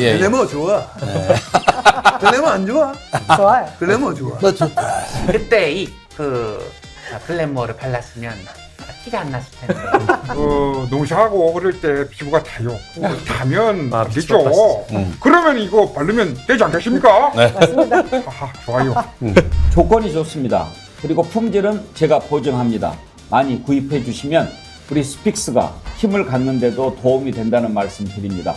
글래머 좋아. 글래머 안 좋아? 좋아요. 글래머 좋아. 그때 글래머를 발랐으면 티가 안 났을 텐데. 농사하고 어릴 때 피부가 타요. 타면 안 되죠. 미치겠다, 그러면 이거 바르면 되지 않겠습니까? 네. 맞습니다. 하하, 좋아요. 조건이 좋습니다. 그리고 품질은 제가 보증합니다. 많이 구입해 주시면 우리 스픽스가 힘을 갖는데도 도움이 된다는 말씀 드립니다.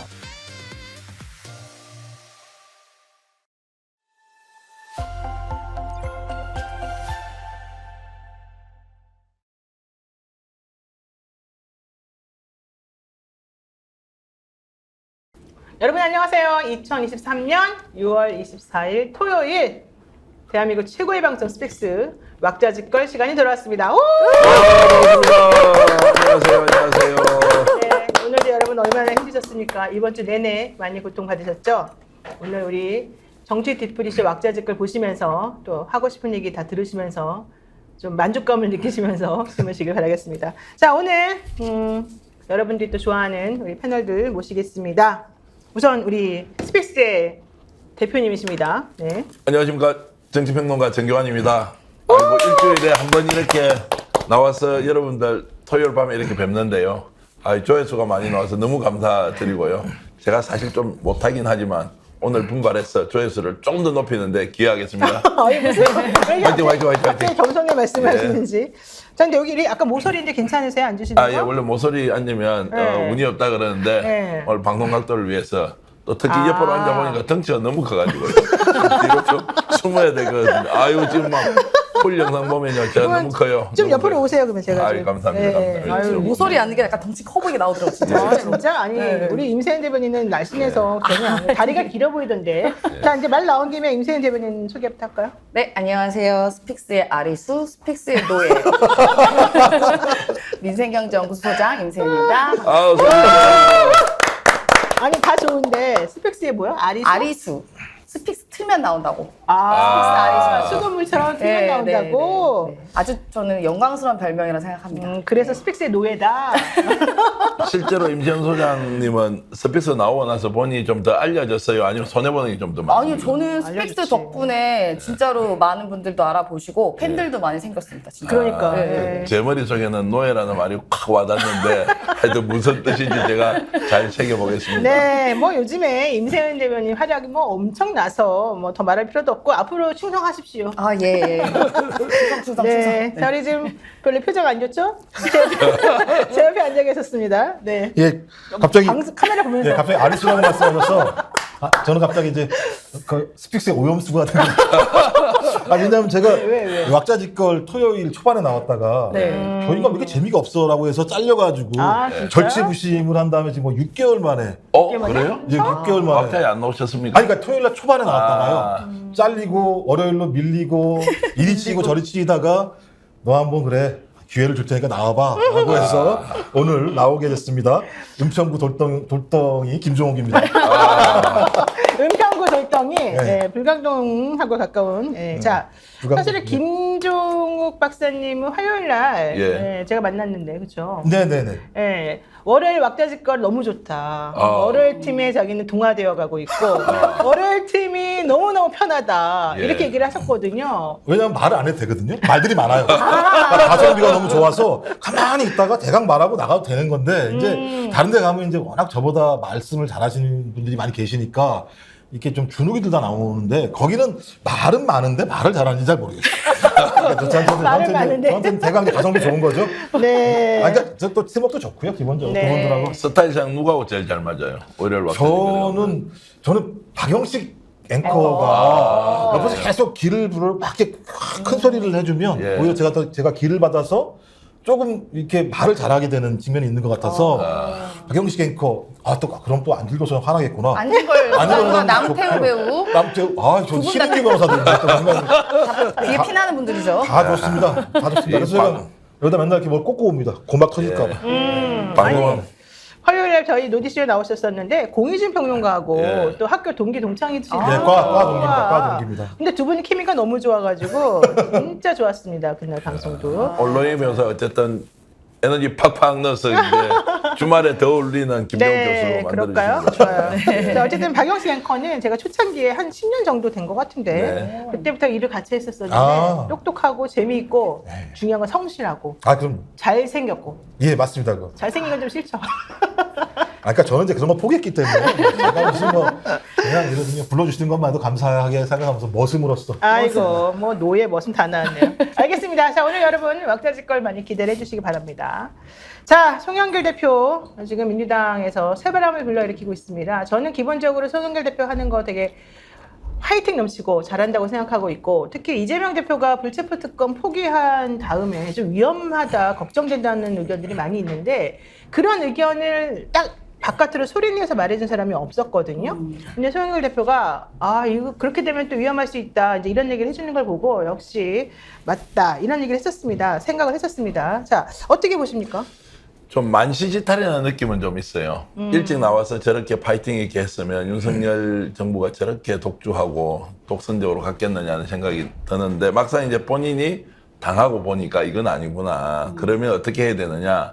여러분 안녕하세요. 2023년 6월 24일 토요일 대한민국 최고의 방송 스픽스 왁자지껄 시간이 돌아왔습니다. 오! 안녕하세요. 안녕하세요. 네, 오늘도 여러분 얼마나 힘드셨습니까? 이번 주 내내 많이 고통받으셨죠? 오늘 우리 정치 디프리쇼 왁자지껄 보시면서 또 하고 싶은 얘기 다 들으시면서 좀 만족감을 느끼시면서 주무시길 바라겠습니다. 자, 오늘 여러분들이 또 좋아하는 우리 패널들 모시겠습니다. 우선 우리 스픽스의 대표님이십니다. 네. 안녕하십니까, 정치평론가 정교환입니다. 아이고, 일주일에 한 번 이렇게 나와서 여러분들 토요일 밤에 이렇게 뵙는데요. 조회수가 많이 나와서 너무 감사드리고요. 제가 사실 좀 못하긴 하지만 오늘 분발해서 조회수를 좀 더 높이는데 기여하겠습니다. 화이팅, 화이팅, 화이팅, 화이팅. 겸손히 말씀하시는지. 자, 근데 여기 아까 모서리인데 괜찮으세요? 앉으시는 거? 예, 원래 모서리 앉으면 네. 운이 없다 그러는데 네. 오늘 방송 각도를 위해서 또 특히 옆으로 앉아보니까 덩치가 너무 커가지고요. 뒤로 좀 숨어야 되거든요. 아유, 지금 막 풀 영상 보면요, 제가 너무 커요. 좀 너무 옆으로 커요. 오세요, 그러면 제가. 아유, 좀. 감사합니다. 네. 감사합니다. 아유, 모서리 앉는 게 약간 덩치 커 보이게 나오더라고요. 진짜. 아, 진짜? 아니, 네. 우리 임세현 대변인은 날씬해서 전혀 안 해요. 다리가 길어 보이던데. 자, 이제 말 나온 김에 임세현 대변인 소개 부탁할까요? 네, 안녕하세요. 스픽스의 아리수, 스픽스의 노예. 민생경제연구소 소장 임세현입니다. 아우, 감사합니다. 아니, 다 좋은데, 스펙스에 뭐야? 아리수? 아리수. 스픽스 틀면 나온다고. 아, 스픽스 아리수. 수돗물처럼 틀면 나온다고? 네. 아주 저는 영광스러운 별명이라 생각합니다. 그래서 스펙스의 노예다. 실제로 임시현 소장님은 스픽스 나오고 나서 본인이 좀 더 알려졌어요? 아니면 손해보는 게 좀 더 많아요? 아니요, 저는 스픽스 알려주지. 덕분에 진짜로 많은 분들도 알아보시고 팬들도 많이 생겼습니다. 진짜. 그러니까. 네. 네. 제 머릿속에는 노예라는 말이 확 와닿는데 하여튼 무슨 뜻인지 제가 잘 새겨보겠습니다. 네, 뭐 요즘에 임세현 대변인 활약이 뭐 엄청나서 뭐 더 말할 필요도 없고 앞으로 충성하십시오. 아, 예. 충성. 네, 자, 우리 지금 별로 표정 안 좋죠? 제 옆에 앉아 계셨습니다. 네. 예, 갑자기 카메라 보면서. 예, 갑자기 아리수라고 말씀하셔서 저는 갑자기 이제 그 스픽스의 오염수가 된 왜냐면 제가 왜? 왁자지껄 토요일 초반에 나왔다가 네. 저희가 왜 이렇게 재미가 없어라고 해서 잘려가지고 아, 진짜요? 절치부심을 한 다음에 지금 뭐 6개월 만에 그래요? 이제 6개월 만에 막타에 안 나오셨습니까? 아니, 그러니까 토요일 날 초반에 나왔다가요. 잘리고 월요일로 밀리고 이리 치고 저리 치다가 너 한번 그래. 기회를 줄 테니까 나와봐 라고 해서 오늘 나오게 됐습니다. 은평구 돌덩이 김종욱입니다. 은평구 돌덩이 네, 불광동하고 가까운. 자, 불광동, 사실은 김종욱 박사님은 화요일 날 예. 네, 제가 만났는데 그렇죠? 네네네. 네, 월요일 왁자지껄 너무 좋다. 월요일 팀에 자기는 동화되어 가고 있고 월요일 팀이 너무너무 편하다. 예. 이렇게 얘기를 하셨거든요. 왜냐면 말을 안 해도 되거든요. 말들이 많아요. 가성비가 너무 좋아서 가만히 있다가 대강 말하고 나가도 되는 건데 이제 다른 데 가면 이제 워낙 저보다 말씀을 잘하시는 분들이 많이 계시니까 이렇게 좀 주눅이 들다 나오는데 거기는 말은 많은데 말을 잘하는지 잘 모르겠어요. 그러니까 말은 많은데. 저한테는 대강 가성비 좋은 거죠. 네. 그러니까 저 또 팀워크도 좋고요. 기본적으로 네. 그분들하고. 스타일상 누구하고 제일 잘 맞아요? 월요일 왁자지껄. 저는 박영식 앵커가 옆에서 계속 기를 불을 막 이렇게 큰 소리를 해주면 예. 오히려 제가 기를 받아서 조금 이렇게 말을 잘하게 되는 측면이 있는 것 같아서 박영식 앵커 또 그럼 또 안 읽어서 화나겠구나. 안진걸 안 읽어서 남태우 좋고요. 배우. 남태우 저 분 다- 신인규 변호사들 뒤에 피나는 분들이죠. 다 좋습니다. 다 좋습니다. 그래서 제가 여기다 맨날 이렇게 뭘 꽂고 옵니다. 고막 터질까봐. 방금 화요일에 저희 노디쇼에 나오셨었는데 공희진 평론가하고 예. 또 학교 동기 동창이시죠. 네, 과 동기입니다. 과 동기입니다. 근데 두 분이 케미가 너무 좋아가지고 진짜 좋았습니다. 그날 방송도. 언론이면서 어쨌든 에너지 팍팍 넣어서 이제 주말에 더 울리는 김병 네, 교수로 그럴까요? 만들어주신 거죠. 좋아요. 자, 어쨌든 박영수 앵커는 제가 초창기에 한 10년 정도 된 것 같은데 네. 그때부터 일을 같이 했었었는데 아. 똑똑하고 재미있고 네. 중요한 건 성실하고 아 그럼 잘생겼고 예 맞습니다. 그거. 잘생긴 건 좀 싫죠. 그러니까 저는 이제 그런 거 포기했기 때문에 제가 무슨 뭐 그냥 이러든요 불러주시는 것만 해도 감사하게 생각하면서 머슴으로서 아이고 뭐 노예 머슴 다 나왔네요. 알겠습니다. 자 오늘 여러분 왁자지껄 많이 기대를 해주시기 바랍니다. 자 송영길 대표 지금 민주당에서 새바람을 불러일으키고 있습니다. 저는 기본적으로 송영길 대표 하는 거 되게 화이팅 넘치고 잘한다고 생각하고 있고 특히 이재명 대표가 불체포 특권 포기한 다음에 좀 위험하다 걱정된다는 의견들이 많이 있는데 그런 의견을 딱 바깥으로 소리내서 말해준 사람이 없었거든요. 근데 송영길 대표가 아 이거 그렇게 되면 또 위험할 수 있다 이제 이런 얘기를 해주는 걸 보고 역시 맞다 이런 얘기를 했었습니다. 생각을 했었습니다. 자 어떻게 보십니까? 좀 만시지탈이라는 느낌은 좀 있어요. 일찍 나와서 저렇게 파이팅 있게 했으면 윤석열 정부가 저렇게 독주하고 독선적으로 갔겠느냐는 생각이 드는데 막상 이제 본인이 당하고 보니까 이건 아니구나. 그러면 어떻게 해야 되느냐.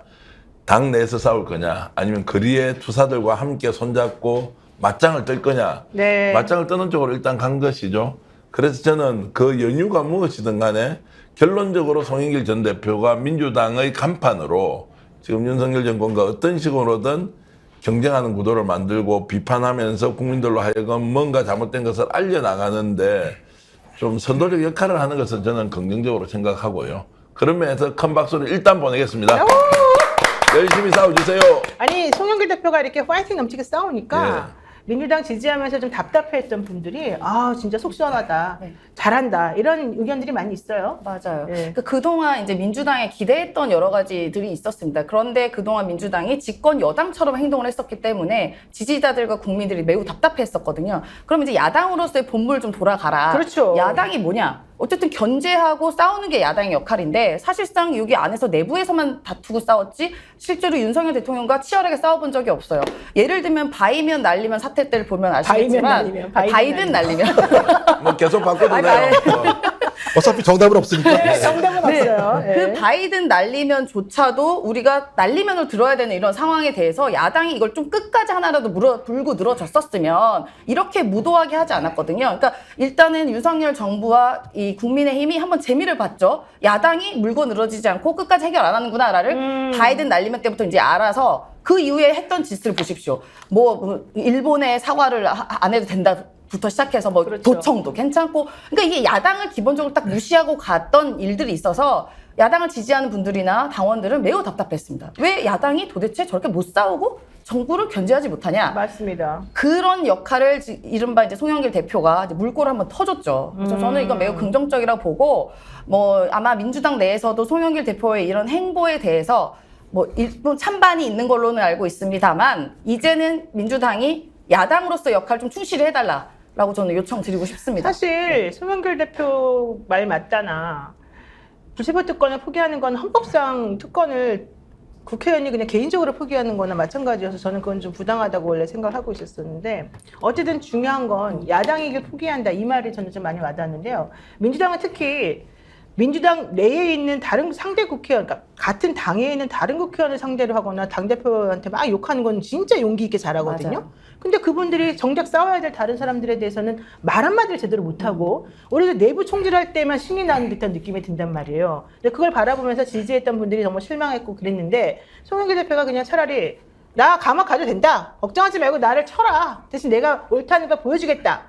당 내에서 싸울 거냐 아니면 거리의 투사들과 함께 손잡고 맞짱을 뜰 거냐. 네. 맞짱을 뜨는 쪽으로 일단 간 것이죠. 그래서 저는 그 연유가 무엇이든 간에 결론적으로 송영길 전 대표가 민주당의 간판으로 지금 윤석열 정권과 어떤 식으로든 경쟁하는 구도를 만들고 비판하면서 국민들로 하여금 뭔가 잘못된 것을 알려나가는데 좀 선도적 역할을 하는 것은 저는 긍정적으로 생각하고요. 그런 면에서 큰 박수를 일단 보내겠습니다. 열심히 싸워주세요. 아니 송영길 대표가 이렇게 파이팅 넘치게 싸우니까 민주당 지지하면서 좀 답답해했던 분들이 아 진짜 속 시원하다 네. 잘한다 이런 의견들이 많이 있어요. 맞아요. 네. 그러니까 그동안 이제 민주당에 기대했던 여러 가지들이 있었습니다. 그런데 그동안 민주당이 집권 여당처럼 행동을 했었기 때문에 지지자들과 국민들이 매우 답답했었거든요. 그럼 이제 야당으로서의 본물 좀 돌아가라. 그렇죠. 야당이 뭐냐? 어쨌든 견제하고 싸우는 게 야당의 역할인데 사실상 여기 안에서 내부에서만 다투고 싸웠지 실제로 윤석열 대통령과 치열하게 싸워본 적이 없어요. 예를 들면 바이면 날리면 사태 때를 보면 아시겠지만 바이든 날리면 뭐 계속 바꿔도 돼요. 어차피 정답은 없으니까. 네, 정답은 없어요. 네. 그 바이든 날리면조차도 우리가 날리면을 들어야 되는 이런 상황에 대해서 야당이 이걸 좀 끝까지 하나라도 불고 늘어졌었으면 이렇게 무도하게 하지 않았거든요. 그러니까 일단은 윤석열 정부와 이 국민의힘이 한번 재미를 봤죠. 야당이 물고 늘어지지 않고 끝까지 해결 안 하는구나를 바이든 날리면 때부터 이제 알아서 그 이후에 했던 짓을 보십시오. 뭐 일본에 사과를 안 해도 된다. 부터 시작해서 뭐 그렇죠. 도청도 괜찮고 그러니까 이게 야당을 기본적으로 딱 무시하고 갔던 일들이 있어서 야당을 지지하는 분들이나 당원들은 매우 답답했습니다. 왜 야당이 도대체 저렇게 못 싸우고 정부를 견제하지 못하냐? 맞습니다. 그런 역할을 이른바 이제 송영길 대표가 이제 물꼬를 한번 터줬죠. 그래서 저는 이건 매우 긍정적이라고 보고 뭐 아마 민주당 내에서도 송영길 대표의 이런 행보에 대해서 뭐 일부 찬반이 있는 걸로는 알고 있습니다만 이제는 민주당이 야당으로서 역할 좀 충실히 해달라. 라고 저는 요청드리고 싶습니다. 사실 송영길 대표 말 맞다나 불체포 특권을 포기하는 건 헌법상 특권을 국회의원이 그냥 개인적으로 포기하는 거나 마찬가지여서 저는 그건 좀 부당하다고 원래 생각하고 있었는데 어쨌든 중요한 건 야당이 이걸 포기한다 이 말이 저는 좀 많이 와닿았는데요. 민주당은 특히 민주당 내에 있는 다른 상대 국회의원, 그러니까 같은 당에 있는 다른 국회의원을 상대로 하거나 당대표한테 막 욕하는 건 진짜 용기 있게 잘하거든요. 맞아요. 근데 그분들이 정작 싸워야 될 다른 사람들에 대해서는 말 한마디를 제대로 못하고 오히려 내부 총질할 때만 신이 나는 듯한 느낌이 든단 말이에요. 근데 그걸 바라보면서 지지했던 분들이 정말 실망했고 그랬는데 송영길 대표가 그냥 차라리 나 감옥 가도 된다. 걱정하지 말고 나를 쳐라. 대신 내가 옳다는 걸 보여주겠다.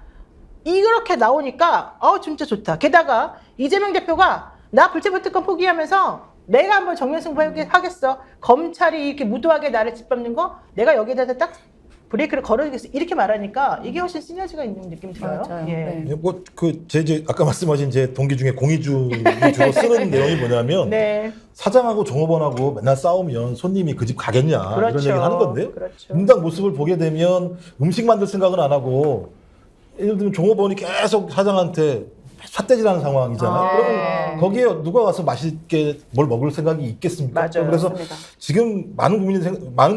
이렇게 나오니까 진짜 좋다. 게다가 이재명 대표가 나 불체포 특권 포기하면서 내가 한번 정면승부 하겠어. 검찰이 이렇게 무도하게 나를 짓밟는 거 내가 여기에 대해서 딱 브레이크를 걸어주겠어. 이렇게 말하니까 이게 훨씬 시너지가 있는 느낌이 들어요. 맞아요. 예. 네. 뭐 제 아까 말씀하신 제 동기 중에 공희준이 주로 쓰는 내용이 뭐냐면 네. 사장하고 종업원하고 맨날 싸우면 손님이 그 집 가겠냐 그렇죠. 이런 얘기를 하는 건데요. 그렇죠. 민주당 모습을 보게 되면 음식 만들 생각은 안 하고 예를 들면 종업원이 계속 사장한테 삿대질하는 상황이잖아요. 그러면 거기에 누가 가서 맛있게 뭘 먹을 생각이 있겠습니까? 맞아요. 그래서 맞습니다. 지금 많은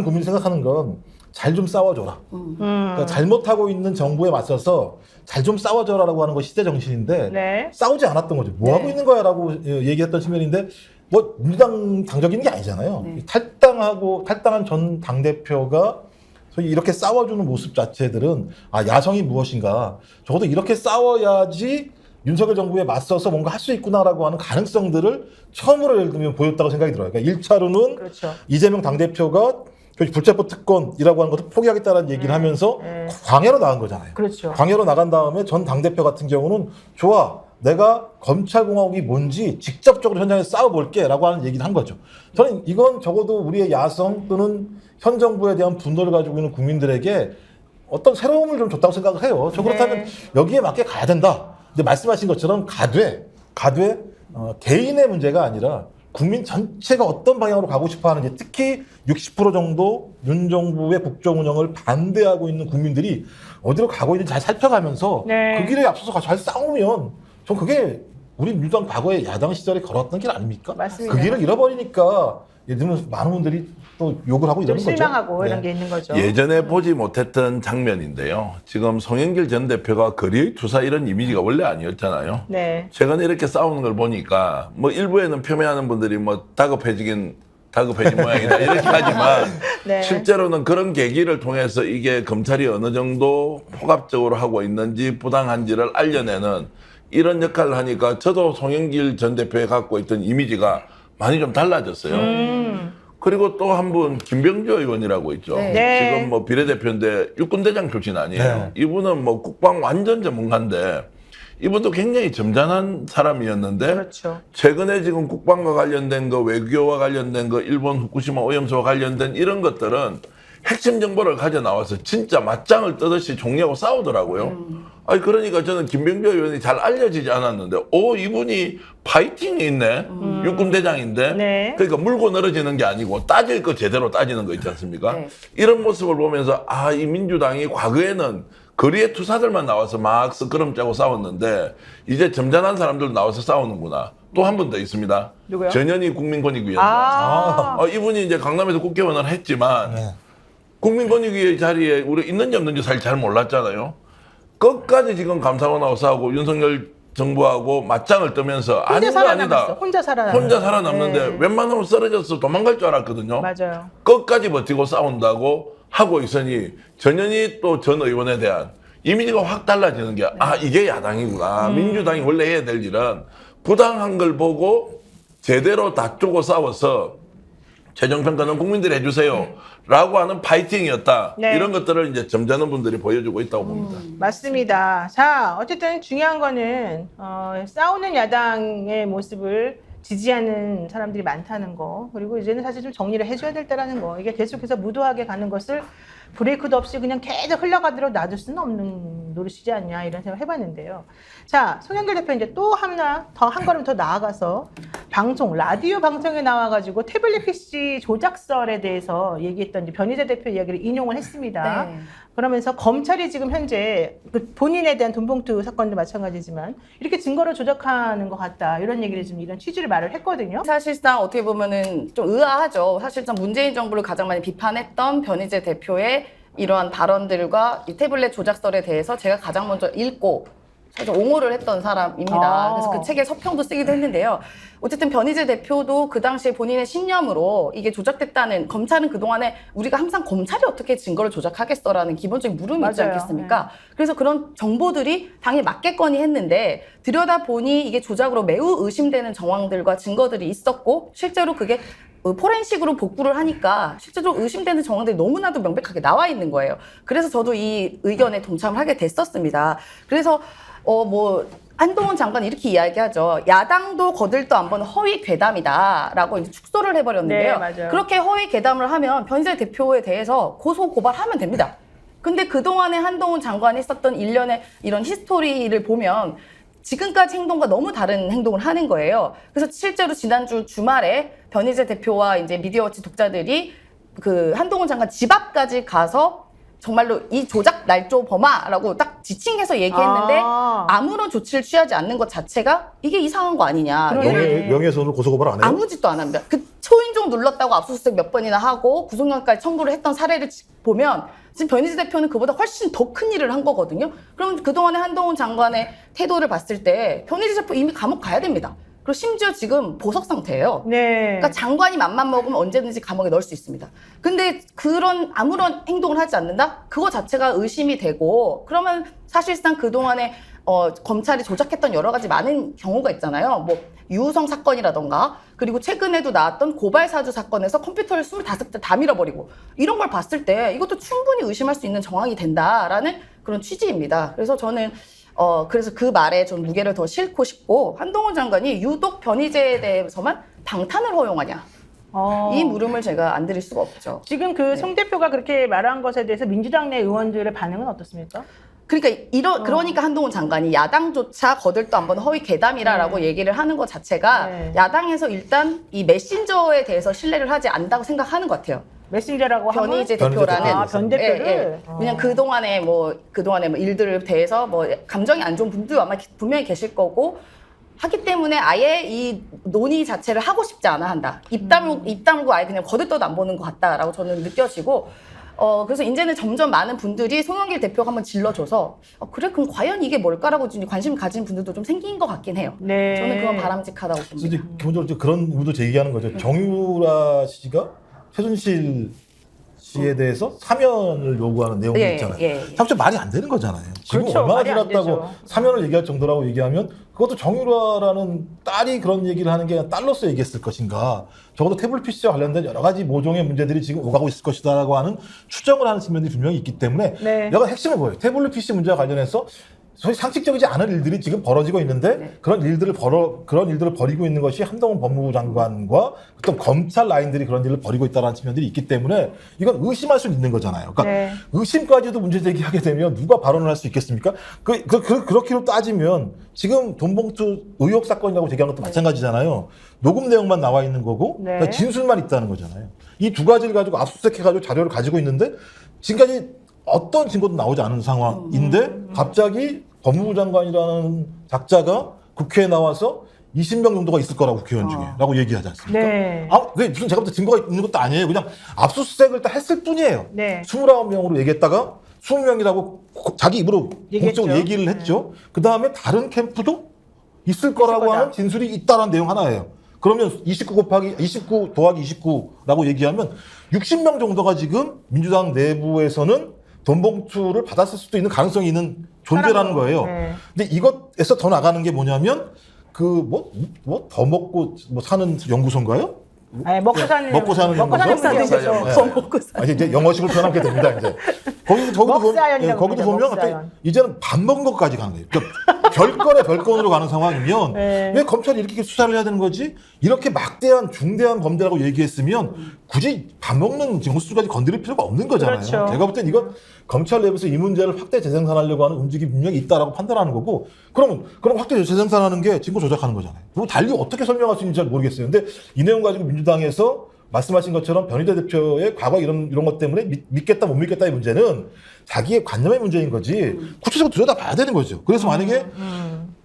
국민이 생각하는 건 잘 좀 싸워줘라. 그러니까 잘못하고 있는 정부에 맞서서 잘 좀 싸워줘라라고 하는 것이 시대 정신인데 네. 싸우지 않았던 거죠. 뭐 하고 네. 있는 거야라고 얘기했던 측면인데 뭐 민주당 당적인 게 아니잖아요. 네. 탈당한 전 당대표가 소위 이렇게 싸워주는 모습 자체들은 야성이 무엇인가, 적어도 이렇게 싸워야지 윤석열 정부에 맞서서 뭔가 할 수 있구나라고 하는 가능성들을 처음으로 예를 들면 보였다고 생각이 들어요. 그러니까 1차로는 그렇죠. 이재명 당대표가 불체포 특권이라고 하는 것을 포기하겠다는 얘기를 하면서 광해로 나간 거잖아요. 그렇죠. 광해로 나간 다음에 전 당대표 같은 경우는 좋아, 내가 검찰공화국이 뭔지 직접적으로 현장에서 싸워볼게 라고 하는 얘기를 한 거죠. 저는 이건 적어도 우리의 야성 또는 현 정부에 대한 분노를 가지고 있는 국민들에게 어떤 새로움을 좀 줬다고 생각을 해요. 저 그렇다면 여기에 맞게 가야 된다. 근데 말씀하신 것처럼 가되 개인의 문제가 아니라 국민 전체가 어떤 방향으로 가고 싶어 하는지, 특히 60% 정도 윤 정부의 국정 운영을 반대하고 있는 국민들이 어디로 가고 있는지 잘 살펴가면서 네. 그 길에 앞서서 잘 싸우면 전 그게 우리 민주당 과거에 야당 시절에 걸어왔던 길 아닙니까? 맞습니다. 그 길을 잃어버리니까 예를 들면 많은 분들이 또 욕을 하고 좀 이러는 거죠. 실망하고 네. 이런 게 있는 거죠. 예전에 보지 못했던 장면인데요. 지금 송영길 전 대표가 거리의 투사 이런 이미지가 원래 아니었잖아요. 네. 최근에 이렇게 싸우는 걸 보니까 뭐 일부에는 표명하는 분들이 뭐 다급해진 모양이다 이렇게 하지만 네. 실제로는 그런 계기를 통해서 이게 검찰이 어느 정도 포괄적으로 하고 있는지 부당한지를 알려내는 이런 역할을 하니까 저도 송영길 전 대표에 갖고 있던 이미지가 많이 좀 달라졌어요. 그리고 또 한 분 김병조 의원이라고 있죠. 네. 네. 지금 뭐 비례대표인데 육군대장 출신 아니에요. 네. 이분은 뭐 국방 완전 전문가인데 이분도 굉장히 점잖은 사람이었는데 그렇죠. 최근에 지금 국방과 관련된 거, 외교와 관련된 거, 일본 후쿠시마 오염수와 관련된 이런 것들은 핵심 정보를 가져 나와서 진짜 맞짱을 뜨듯이 종려하고 싸우더라고요. 아니 그러니까 저는 김병조 의원이 잘 알려지지 않았는데, 이분이 파이팅이 있네. 육군대장인데. 네. 그러니까 물고 늘어지는 게 아니고 따질 거 제대로 따지는 거 있지 않습니까? 네. 이런 모습을 보면서 이 민주당이 과거에는 거리에 투사들만 나와서 막 스크럼 짜고 싸웠는데 이제 점잖은 사람들 나와서 싸우는구나. 또 한 분 더 있습니다. 누구요? 전현희 국민권익위원장. 이분이 이제 강남에서 국회의원을 했지만 네. 국민권익위의 자리에 우리 있는지 없는지 사실 잘 몰랐잖아요. 끝까지 지금 감사원하고 싸우고 윤석열 정부하고 맞짱을 뜨면서 혼자 아닌 거 살아남았어. 아니다. 혼자 살아남는데 네. 웬만하면 쓰러져서 도망갈 줄 알았거든요. 맞아요. 끝까지 버티고 싸운다고 하고 있으니 전현희 또 전 의원에 대한 이미지가 확 달라지는 게 이게 야당이구나. 민주당이 원래 해야 될 일은 부당한 걸 보고 제대로 다투고 싸워서 최종평가는 국민들이 해주세요 라고 하는 파이팅이었다. 네. 이런 것들을 이제 점잖은 분들이 보여주고 있다고 봅니다. 맞습니다. 자, 어쨌든 중요한 거는 싸우는 야당의 모습을 지지하는 사람들이 많다는 거, 그리고 이제는 사실 좀 정리를 해줘야 될 때라는 거, 이게 계속해서 무도하게 가는 것을 브레이크도 없이 그냥 계속 흘러가도록 놔둘 수는 없는 노릇이지 않냐, 이런 생각 해봤는데요. 자, 송영길 대표 이제 또 한 걸음 더 나아가서 라디오 방송에 나와가지고 태블릿 PC 조작설에 대해서 얘기했던 이제 변희재 대표 이야기를 인용을 했습니다. 네. 그러면서 검찰이 지금 현재 본인에 대한 돈봉투 사건도 마찬가지지만 이렇게 증거를 조작하는 것 같다, 이런 얘기를 지금 이런 취지를 말을 했거든요. 사실상 어떻게 보면은 좀 의아하죠. 사실상 문재인 정부를 가장 많이 비판했던 변희재 대표의 이러한 발언들과 이 태블릿 조작설에 대해서 제가 가장 먼저 읽고 사실 옹호를 했던 사람입니다. 그래서 그 책에 서평도 쓰기도 했는데요. 어쨌든 변희재 대표도 그 당시에 본인의 신념으로 이게 조작됐다는, 검찰은 그동안에 우리가 항상 검찰이 어떻게 증거를 조작하겠어라는 기본적인 물음이 있지 맞아요. 않겠습니까? 그래서 그런 정보들이 당연히 맞겠거니 했는데 들여다보니 이게 조작으로 매우 의심되는 정황들과 증거들이 있었고, 실제로 그게 포렌식으로 복구를 하니까 실제로 의심되는 정황들이 너무나도 명백하게 나와 있는 거예요. 그래서 저도 이 의견에 동참을 하게 됐었습니다. 그래서 한동훈 장관이 이렇게 이야기하죠. 야당도 거들떠 안 보는 허위 괴담이다라고 이제 축소를 해버렸는데요. 네, 맞아요. 그렇게 허위 괴담을 하면 변희재 대표에 대해서 고소 고발하면 됩니다. 근데 그동안에 한동훈 장관이 했었던 일련의 이런 히스토리를 보면 지금까지 행동과 너무 다른 행동을 하는 거예요. 그래서 실제로 지난주 주말에 변희재 대표와 이제 미디어워치 독자들이 그 한동훈 장관 집 앞까지 가서 정말로 이 조작 날조 범아라고 딱 지칭해서 얘기했는데 아무런 조치를 취하지 않는 것 자체가 이게 이상한 거 아니냐. 그러네. 명예훼손으로 고소고발 안 해요? 아무 짓도 안 합니다. 그 초인종 눌렀다고 압수수색 몇 번이나 하고 구속영장까지 청구를 했던 사례를 보면 지금 변희재 대표는 그보다 훨씬 더 큰 일을 한 거거든요. 그럼 그동안에 한동훈 장관의 태도를 봤을 때 변희재 대표 이미 감옥 가야 됩니다. 그리고 심지어 지금 보석 상태예요. 네. 그러니까 장관이 맘만 먹으면 언제든지 감옥에 넣을 수 있습니다. 근데 그런 아무런 행동을 하지 않는다? 그거 자체가 의심이 되고 그러면 사실상 그동안에 검찰이 조작했던 여러 가지 많은 경우가 있잖아요. 뭐 유우성 사건이라던가 그리고 최근에도 나왔던 고발사주 사건에서 컴퓨터를 25대 다 밀어버리고 이런 걸 봤을 때 이것도 충분히 의심할 수 있는 정황이 된다라는 그런 취지입니다. 그래서 저는 그래서 그 말에 좀 무게를 더 싣고 싶고 한동훈 장관이 유독 변희재에 대해서만 방탄을 허용하냐. 이 물음을 제가 안 드릴 수가 없죠. 지금 그 송 대표가 그렇게 말한 것에 대해서 민주당 내 의원들의 반응은 어떻습니까? 그러니까 그러니까 한동훈 장관이 야당조차 거들떠 한번 허위 괴담이라라고 얘기를 하는 것 자체가 야당에서 일단 이 메신저에 대해서 신뢰를 하지 않는다고 생각하는 것 같아요. 메신저라고 하면 변희재 대표라는 변 대표를 그냥 그동안에 뭐 일들을 대해서 뭐 감정이 안 좋은 분도 아마 분명히 계실 거고 하기 때문에 아예 이 논의 자체를 하고 싶지 않아 한다. 입 다물고 아예 그냥 거들떠도 안 보는 것 같다라고 저는 느껴지고 그래서 이제는 점점 많은 분들이 송영길 대표가 한번 질러줘서 그래 그럼 과연 이게 뭘까라고 관심 가진 분들도 좀 생긴 것 같긴 해요. 네. 저는 그건 바람직하다고 봅니다. 그래서 이제 기본적으로 그런 의도 제기하는 거죠. 정유라 씨가 최순실 씨에 대해서 사면을 요구하는 내용이 있잖아요. 사실 말이 안 되는 거잖아요. 지금 그렇죠. 얼마나 말이 안 지났다고 되죠. 사면을 얘기할 정도라고 얘기하면 그것도 정유라라는 딸이 그런 얘기를 하는 게 딸로서 얘기했을 것인가. 적어도 태블릿 PC와 관련된 여러 가지 모종의 문제들이 지금 오가고 있을 것이다라고 하는 추정을 하는 측면들이 분명히 있기 때문에 여가 핵심은 뭐예요? 태블릿 PC 문제와 관련해서 소위 상식적이지 않은 일들이 지금 벌어지고 있는데 그런 일들을 벌이고 있는 것이 한동훈 법무부 장관과 또 검찰 라인들이 그런 일을 벌이고 있다는 측면들이 있기 때문에 이건 의심할 수 있는 거잖아요. 그러니까 의심까지도 문제 제기하게 되면 누가 발언을 할 수 있겠습니까? 그렇게로 따지면 지금 돈봉투 의혹 사건이라고 제기한 것도 마찬가지잖아요. 녹음 내용만 나와 있는 거고 그러니까 진술만 있다는 거잖아요. 이 두 가지를 가지고 압수수색해가지고 자료를 가지고 있는데 지금까지 어떤 증거도 나오지 않은 상황인데 갑자기 법무부 장관이라는 작자가 국회에 나와서 20명 정도가 있을 거라고 국회의원 중에 라고 얘기하지 않습니까? 네. 그게 무슨 제가 볼 때 증거가 있는 것도 아니에요. 그냥 압수수색을 다 했을 뿐이에요. 네. 29명으로 얘기했다가 20명이라고 자기 입으로 얘기했죠. 공적으로 얘기를 했죠. 그 다음에 다른 캠프도 있을 거라고 거다. 하는 진술이 있다는 내용 하나예요. 그러면 29 더하기 29라고 얘기하면 60명 정도가 지금 민주당 내부에서는 돈봉투를 받았을 수도 있는 가능성이 있는 존재라는 거예요. 근데 이것에서 더 나가는 게 뭐냐면 더 먹고 사는 연구소인가요? 아니, 먹고 사는 연구소? 문제죠. 이제 영어식으로 표현하게 됩니다. 이제 거기도 보면 갑자기 이제는 밥 먹은 것까지 가는 거예요. 그러니까 별건에 별건으로 가는 상황이면 왜 검찰이 이렇게 수사를 해야 되는 거지? 이렇게 막대한 중대한 범죄라고 얘기했으면 굳이 밥 먹는 영수까지 건드릴 필요가 없는 거잖아요. 그렇죠. 제가 볼 땐 이건 검찰 내부에서 이 문제를 확대 재생산하려고 하는 움직임이 분명히 있다라고 판단하는 거고 그럼 확대 재생산하는 게 증거 조작하는 거잖아요. 그리고 달리 어떻게 설명할 수 있는지 잘 모르겠어요. 근데 이 내용 가지고 민주당에서 말씀하신 것처럼 변희재 대표의 과거 이런 것 때문에 믿겠다 못 믿겠다의 문제는 자기의 관념의 문제인 거지 구체적으로 들여다봐야 되는 거죠. 그래서 만약에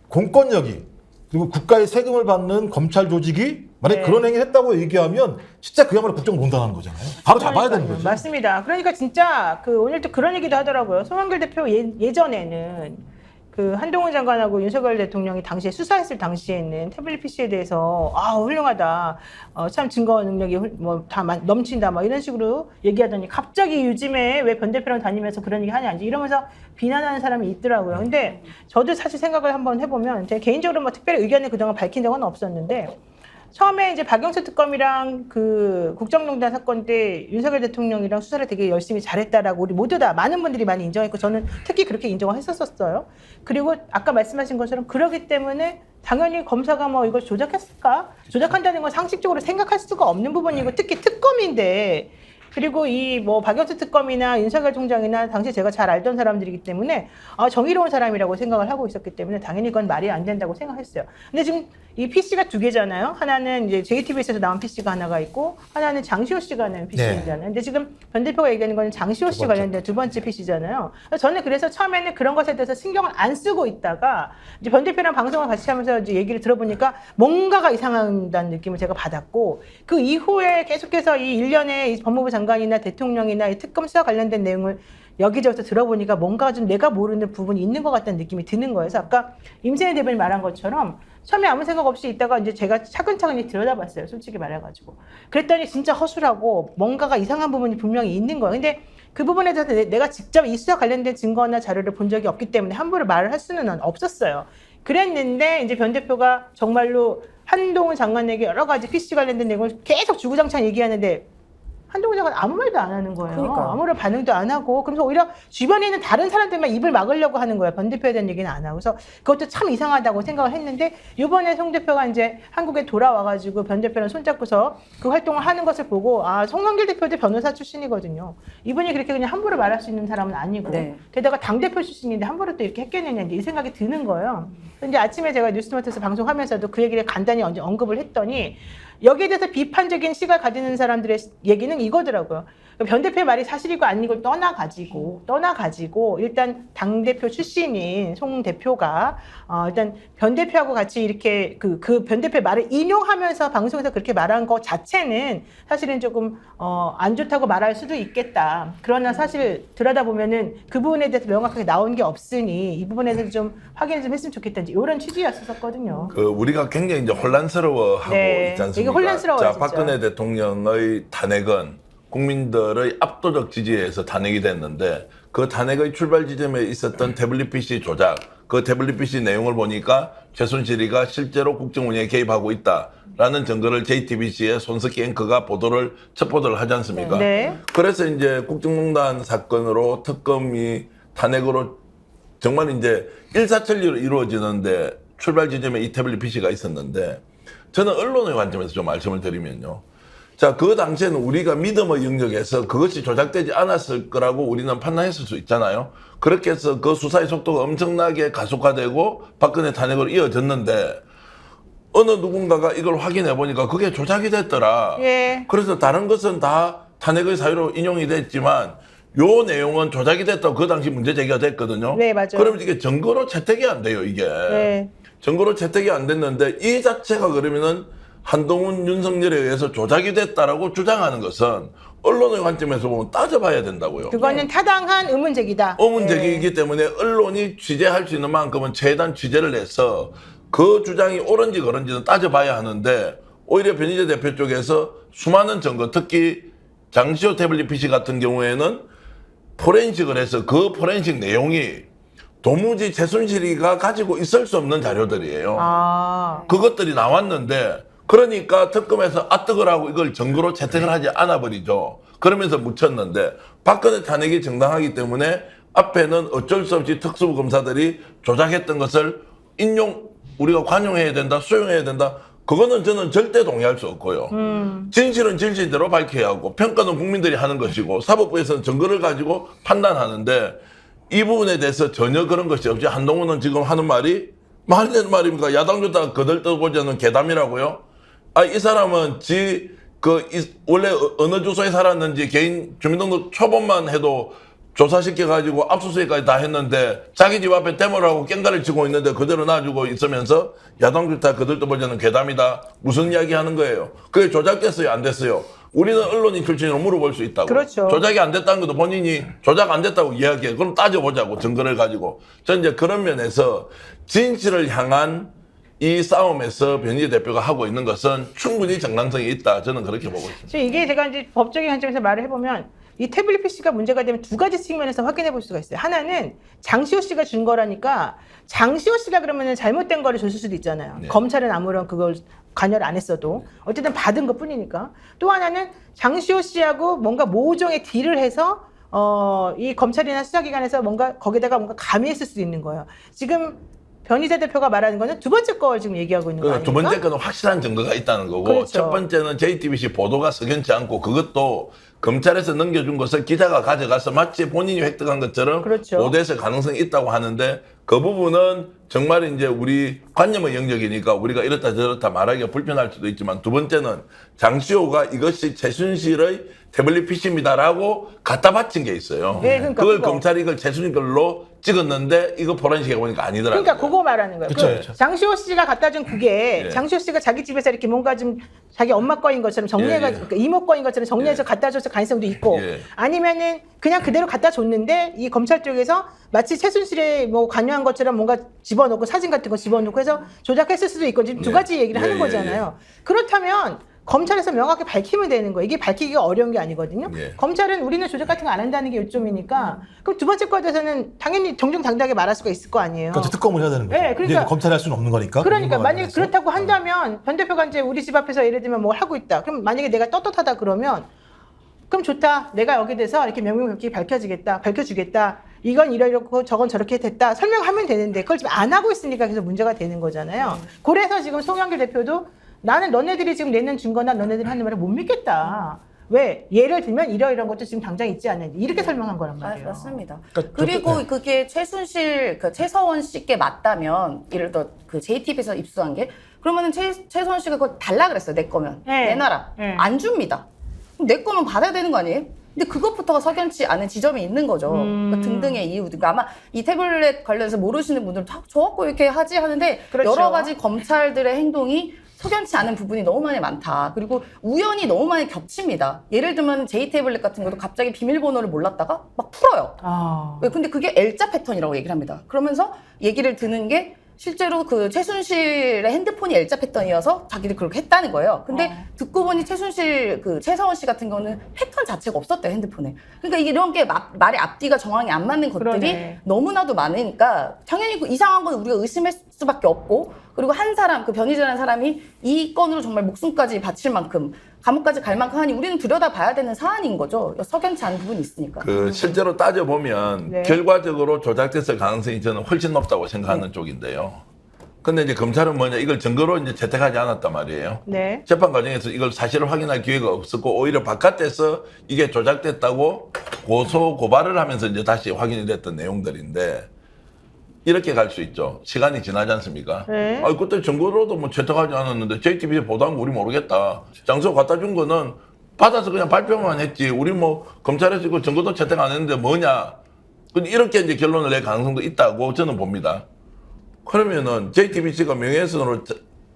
공권력이 그리고 국가의 세금을 받는 검찰 조직이 만약에 그런 행위를 했다고 얘기하면 진짜 그야말로 국정을 논단하는 거잖아요. 바로 잡아야 되는 거죠. 맞습니다. 그러니까 진짜 오늘 또 그런 얘기도 하더라고요. 송영길 대표 예전에는 그 한동훈 장관하고 윤석열 대통령이 당시에 수사했을 당시에는 태블릿 PC에 대해서 훌륭하다, 참 증거 능력이 다 넘친다, 이런 식으로 얘기하더니 갑자기 요즘에 왜 변 대표랑 다니면서 그런 얘기 하냐 이러면서 비난하는 사람이 있더라고요. 근데 저도 사실 생각을 한번 해보면 제가 개인적으로 특별히 의견을 그동안 밝힌 적은 없었는데. 처음에 이제 박영수 특검이랑 그 국정농단 사건 때 윤석열 대통령이랑 수사를 되게 열심히 잘했다라고 우리 모두 다 많은 분들이 많이 인정했고 저는 특히 그렇게 인정을 했었어요. 그리고 아까 말씀하신 것처럼 그러기 때문에 당연히 검사가 이걸 조작했을까? 조작한다는 건 상식적으로 생각할 수가 없는 부분이고 특히 특검인데 그리고 이 박영수 특검이나 윤석열 총장이나 당시 제가 잘 알던 사람들이기 때문에 정의로운 사람이라고 생각을 하고 있었기 때문에 당연히 그건 말이 안 된다고 생각했어요. 근데 지금 이 PC가 두 개잖아요. 하나는 이제 JTBC에서 나온 PC가 하나가 있고 하나는 장시호 씨가 낸 PC잖아요. 근데 지금 변 대표가 얘기하는 건 장시호 씨 관련된 두 번째 PC잖아요. 저는 그래서 처음에는 그런 것에 대해서 신경을 안 쓰고 있다가 이제 변 대표랑 방송을 같이 하면서 이제 얘기를 들어보니까 뭔가가 이상하다는 느낌을 제가 받았고 그 이후에 계속해서 이 일련의 이 법무부 장관이나 대통령이나 이 특검 수사 관련된 내용을 여기저기서 들어보니까 뭔가 좀 내가 모르는 부분이 있는 것 같다는 느낌이 드는 거예요. 그래서 아까 임세현 대변인 말한 것처럼 처음에 아무 생각 없이 있다가 이제 제가 차근차근히 들여다봤어요. 솔직히 말해가지고. 그랬더니 진짜 허술하고 뭔가가 이상한 부분이 분명히 있는 거예요. 근데 그 부분에 대해서 내가 직접 이 수사 관련된 증거나 자료를 본 적이 없기 때문에 함부로 말을 할 수는 없었어요. 그랬는데 이제 변 대표가 정말로 한동훈 장관에게 여러 가지 PC 관련된 내용을 계속 주구장창 얘기하는데 한동훈 장관 아무 말도 안 하는 거예요. 그러니까요. 아무런 반응도 안 하고 그러면서 오히려 주변에 있는 다른 사람들만 입을 막으려고 하는 거예요. 변 대표에 대한 얘기는 안 하고. 그래서 그것도 참 이상하다고 생각을 했는데 이번에 송 대표가 이제 한국에 돌아와가지고 변 대표랑 손잡고서 그 활동을 하는 것을 보고 아 송영길 대표도 변호사 출신이거든요. 이분이 그렇게 그냥 함부로 말할 수 있는 사람은 아니고 네. 게다가 당대표 출신인데 함부로 또 이렇게 했겠느냐 이제 이 생각이 드는 거예요. 근데 아침에 제가 뉴스토마토에서 방송하면서도 그 얘기를 간단히 언급을 했더니 여기에 대해서 비판적인 시각을 가지는 사람들의 얘기는 이거더라고요. 변 대표의 말이 사실이고 아니고 떠나가지고 일단 당대표 출신인 송 대표가 일단 변 대표하고 같이 이렇게 그 변 대표의 말을 인용하면서 방송에서 그렇게 말한 것 자체는 사실은 조금 안 좋다고 말할 수도 있겠다. 그러나 사실 들여다보면은 그 부분에 대해서 명확하게 나온 게 없으니 이 부분에 대해서 좀 확인을 좀 했으면 좋겠다는 이런 취지였었거든요. 그 우리가 굉장히 이제 혼란스러워하고 네, 있지 않습니까? 이게 혼란스러워요, 자, 진짜. 박근혜 대통령의 탄핵은 국민들의 압도적 지지에서 탄핵이 됐는데 그 탄핵의 출발 지점에 있었던 태블릿 PC 조작, 그 태블릿 PC 내용을 보니까 최순실이가 실제로 국정 운영에 개입하고 있다라는 증거를 JTBC의 손석희 앵커가 첫 보도를 하지 않습니까? 네. 그래서 이제 국정농단 사건으로 특검이 탄핵으로 정말 이제 일사천리로 이루어지는데 출발 지점에 이 태블릿 PC가 있었는데 저는 언론의 관점에서 좀 말씀을 드리면요. 자, 그 당시에는 우리가 믿음의 영역에서 그것이 조작되지 않았을 거라고 우리는 판단했을 수 있잖아요. 그렇게 해서 그 수사의 속도가 엄청나게 가속화되고 박근혜 탄핵으로 이어졌는데 어느 누군가가 이걸 확인해 보니까 그게 조작이 됐더라. 예. 그래서 다른 것은 다 탄핵의 사유로 인용이 됐지만 요 내용은 조작이 됐다고 그 당시 문제 제기가 됐거든요. 네, 맞아요. 그러면 이게 증거로 채택이 안 돼요, 이게. 네. 증거로 채택이 안 됐는데 이 자체가 그러면은 한동훈, 윤석열에 의해서 조작이 됐다라고 주장하는 것은 언론의 관점에서 보면 따져봐야 된다고요. 그거는 타당한 의문 제기다. 의문제기이기 때문에 언론이 취재할 수 있는 만큼은 최대한 취재를 해서 그 주장이 옳은지 그른지는 따져봐야 하는데 오히려 변희재 대표 쪽에서 수많은 증거, 특히 장시호 태블릿 PC 같은 경우에는 포렌식을 해서 그 포렌식 내용이 도무지 최순실이가 가지고 있을 수 없는 자료들이에요. 아. 그것들이 나왔는데 그러니까 특검에서 아뜨거라고 이걸 증거로 채택을 하지 않아 버리죠. 그러면서 묻혔는데 박근혜 탄핵이 정당하기 때문에 앞에는 어쩔 수 없이 특수부 검사들이 조작했던 것을 우리가 관용해야 된다, 수용해야 된다. 그거는 저는 절대 동의할 수 없고요. 진실은 진실대로 밝혀야 하고 평가는 국민들이 하는 것이고 사법부에서는 증거를 가지고 판단하는데 이 부분에 대해서 전혀 그런 것이 없이 한동훈은 지금 하는 말이 말이 되는 말입니까? 야당 좋다가 거들떠보지 않는 괴담이라고요? 아, 이 사람은 원래 어느 주소에 살았는지 개인 주민등록 초본만 해도 조사시켜가지고 압수수색까지 다 했는데 자기 집 앞에 데모를 하고 깽가를 치고 있는데 그대로 놔주고 있으면서 야당 좋다 거들떠보지 않는 괴담이다. 무슨 이야기 하는 거예요? 그게 조작됐어요? 안 됐어요? 우리는 언론인 출신으로 물어볼 수 있다고. 그렇죠. 조작이 안 됐다는 것도 본인이 조작 안 됐다고 이야기해. 그럼 따져보자고, 증거를 가지고. 저는 이제 그런 면에서 진실을 향한 이 싸움에서 변희재 대표가 하고 있는 것은 충분히 정당성이 있다. 저는 그렇게 보고 있습니다. 이게 제가 이제 법적인 관점에서 말을 해보면 이 태블릿 PC가 문제가 되면 두 가지 측면에서 확인해 볼 수가 있어요. 하나는 장시호 씨가 준 거라니까 장시호 씨가 그러면 잘못된 거를 줬을 수도 있잖아요. 네. 검찰은 아무런 그걸 관여를 안 했어도 어쨌든 받은 것 뿐이니까. 또 하나는 장시호 씨하고 뭔가 모종의 딜을 해서 이 검찰이나 수사기관에서 거기다가 뭔가 가미했을 수도 있는 거예요. 지금 변희재 대표가 말하는 거는 두 번째 걸 지금 얘기하고 있는 거 아닙니까? 두 번째 거는 확실한 증거가 있다는 거고 그렇죠. 첫 번째는 JTBC 보도가 석연치 않고 그것도 검찰에서 넘겨준 것을 기자가 가져가서 마치 본인이 획득한 것처럼 그렇죠. 보도했을 가능성이 있다고 하는데 그 부분은 정말 이제 우리 관념의 영역이니까 우리가 이렇다 저렇다 말하기가 불편할 수도 있지만 두 번째는 장시호가 이것이 최순실의 태블릿 PC입니다라고 갖다 바친 게 있어요. 네, 그러니까 그걸 그거. 검찰이 이걸 최순실 걸로 찍었는데 이거 포렌식에 보니까 아니더라고요. 그러니까 그거 말하는 거예요. 그쵸, 그 그쵸. 장시호 씨가 갖다 준 그게 예. 장시호 씨가 자기 집에서 이렇게 뭔가 좀 자기 엄마 거인 것처럼 정리해가지고 예, 예. 그러니까 이모 거인 것처럼 정리해서 예. 갖다 줬을 가능성도 있고 예. 아니면은 그냥 그대로 갖다 줬는데 이 검찰 쪽에서 마치 최순실에 뭐 관여한 것처럼 뭔가 집어넣고 사진 같은 거 집어넣고 해서 조작했을 수도 있고 지금 두 예. 가지 얘기를 예, 하는 예, 거잖아요. 그렇다면 검찰에서 명확히 밝히면 되는 거예요. 이게 밝히기가 어려운 게 아니거든요. 예. 검찰은 우리는 조작 같은 거 안 한다는 게 요점이니까 그럼 두 번째 거에 대해서는 당연히 정정당당하게 말할 수가 있을 거 아니에요. 그러니까 특검을 해야 되는 거죠. 네, 그러니까- 이제 검찰이 할 수는 없는 거니까. 그러니까 그런 만약에 거에 그렇다고 대해서. 한다면 변 대표가 이제 우리 집 앞에서 예를 들면 뭘 하고 있다. 그럼 만약에 내가 떳떳하다 그러면 그럼 좋다. 내가 여기 대해서 이렇게 명명백백히 밝혀주겠다. 이건 이러고 저건 저렇게 됐다. 설명하면 되는데 그걸 지금 안 하고 있으니까 계속 문제가 되는 거잖아요. 그래서 지금 송영길 대표도 나는 너네들이 지금 내는 증거나 너네들이 하는 말을 못 믿겠다. 왜? 예를 들면 이런 것도 지금 당장 있지 않는데 이렇게 설명한 거란 말이에요. 맞습니다. 그러니까 그리고 저쪽- 그게 최순실, 그 최서원 씨께 맞다면, 예를 들어 그 JTBC에서 입수한 게, 그러면은 최서원 씨가 그걸 달라 그랬어요. 내 거면. 네. 내놔라. 네. 안 줍니다. 그럼 내 거면 받아야 되는 거 아니에요? 근데 그것부터가 석연치 않은 지점이 있는 거죠. 그러니까 등등의 이유. 그러니까 아마 이 태블릿 관련해서 모르시는 분들은 다 저갖고 이렇게 하지 하는데 그렇죠. 여러 가지 검찰들의 행동이 석연치 않은 부분이 너무 많이 많다. 그리고 우연히 너무 많이 겹칩니다. 예를 들면 J태블릿 같은 것도 갑자기 비밀번호를 몰랐다가 막 풀어요. 아. 왜? 근데 그게 L자 패턴이라고 얘기를 합니다. 그러면서 얘기를 드는 게 실제로 그 최순실의 핸드폰이 L자 패턴이어서 자기들이 그렇게 했다는 거예요. 근데 듣고 보니 최순실 그 최서원 씨 같은 경우는 패턴 자체가 없었대요, 핸드폰에. 그러니까 이런 게 말의 앞뒤가 정황이 안 맞는 것들이 그러네. 너무나도 많으니까 당연히 그 이상한 건 우리가 의심할 수밖에 없고, 그리고 한 사람, 그 변희재라는 사람이 이 건으로 정말 목숨까지 바칠 만큼 감옥까지 갈 만큼 하니 우리는 들여다봐야 되는 사안인 거죠. 석연치 않은 부분이 있으니까. 그 실제로 따져보면 네. 결과적으로 조작됐을 가능성이 저는 훨씬 높다고 생각하는 쪽인데요. 근데 이제 검찰은 뭐냐, 이걸 증거로 이제 채택하지 않았단 말이에요. 네. 재판 과정에서 이걸 사실을 확인할 기회가 없었고, 오히려 바깥에서 이게 조작됐다고 고발을 하면서 이제 다시 확인이 됐던 내용들인데, 이렇게 갈 수 있죠. 시간이 지나지 않습니까? 네. 아, 그때 증거로도 뭐 채택하지 않았는데 JTBC에 보도한 거 우리 모르겠다. 장소 갖다 준 거는 받아서 그냥 발표만 했지. 우리 뭐 검찰에서 이거 증거도 채택 안 했는데 뭐냐. 이렇게 이제 결론을 낼 가능성도 있다고 저는 봅니다. 그러면은 JTBC가 명예훼손으로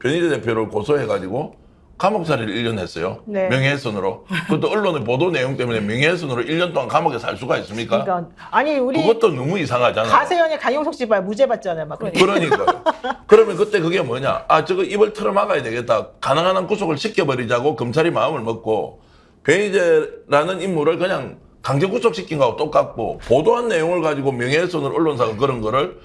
변희재 대표를 고소해가지고 감옥살이를 1년 했어요. 네. 명예훼손으로. 그것도 언론의 보도 내용 때문에 명예훼손으로 1년 동안 감옥에 살 수가 있습니까? 그러니까 아니 우리 그것도 너무 이상하잖아요. 가세연의 강용석 씨 봐요. 무죄 받잖아요. 막 그러니까요. 그러면 그때 그게 뭐냐? 아, 저거 입을 틀어막아야 되겠다. 가능한 한 구속을 시켜버리자고 검찰이 마음을 먹고, 변희재라는 인물을 그냥 강제 구속시킨 거하고 똑같고, 보도한 내용을 가지고 명예훼손을 언론사가 그런 거를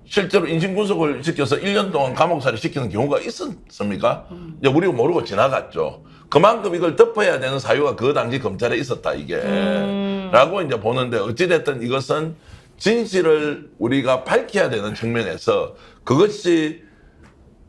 실제로 인신구속을 시켜서 1년 동안 감옥살이 시키는 경우가 있었습니까? 이제 우리가 모르고 지나갔죠. 그만큼 이걸 덮어야 되는 사유가 그 당시 검찰에 있었다, 이게. 라고 이제 보는데, 어찌됐든 이것은 진실을 우리가 밝혀야 되는 측면에서 그것이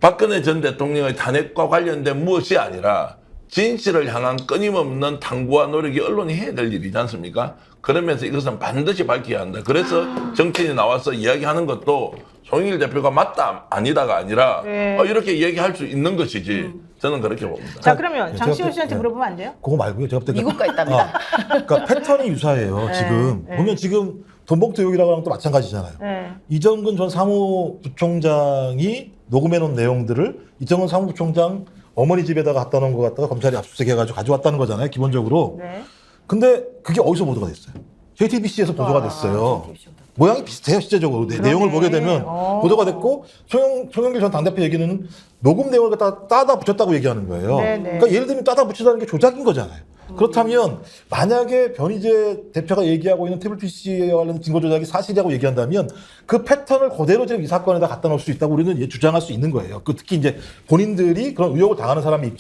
박근혜 전 대통령의 탄핵과 관련된 무엇이 아니라 진실을 향한 끊임없는 탐구와 노력이 언론이 해야 될 일이지 않습니까? 그러면서 이것은 반드시 밝혀야 한다. 그래서 정치인이 나와서 이야기하는 것도 송영길 대표가 맞다 아니다가 아니라 네. 이렇게 이야기할 수 있는 것이지. 저는 그렇게 봅니다. 자 그러면 네, 장시호 제가 씨한테 네. 물어보면 안 돼요? 그거 말고요. 제가 볼때 미국가 있답니다. 그러니까 패턴이 유사해요. 지금 네. 보면 지금 돈봉투 의혹이라고 하는 또 마찬가지잖아요. 네. 이정근 전 사무부총장이 녹음해놓은 내용들을 이정근 사무부총장 어머니 집에다가 갖다 놓은 것 갖다가 검찰이 압수수색해가지고 가져왔다는 거잖아요. 기본적으로. 네. 근데 그게 어디서 보도가 됐어요? JTBC에서 보도가 됐어요. 모양이 비슷해요, 실제적으로. 내용을 보게 되면 보도가 됐고, 송영길 전 당대표 얘기는 녹음 내용을 갖다 따다 붙였다고 얘기하는 거예요. 네네. 그러니까 예를 들면 따다 붙이다는 게 조작인 거잖아요. 그렇다면 만약에 변희재 대표가 얘기하고 있는 태블릿 PC에 관련 증거 조작이 사실이라고 얘기한다면 그 패턴을 그대로 지금 이 사건에다 갖다 놓을 수 있다고 우리는 주장할 수 있는 거예요. 특히 이제 본인들이 그런 의혹을 당하는 사람의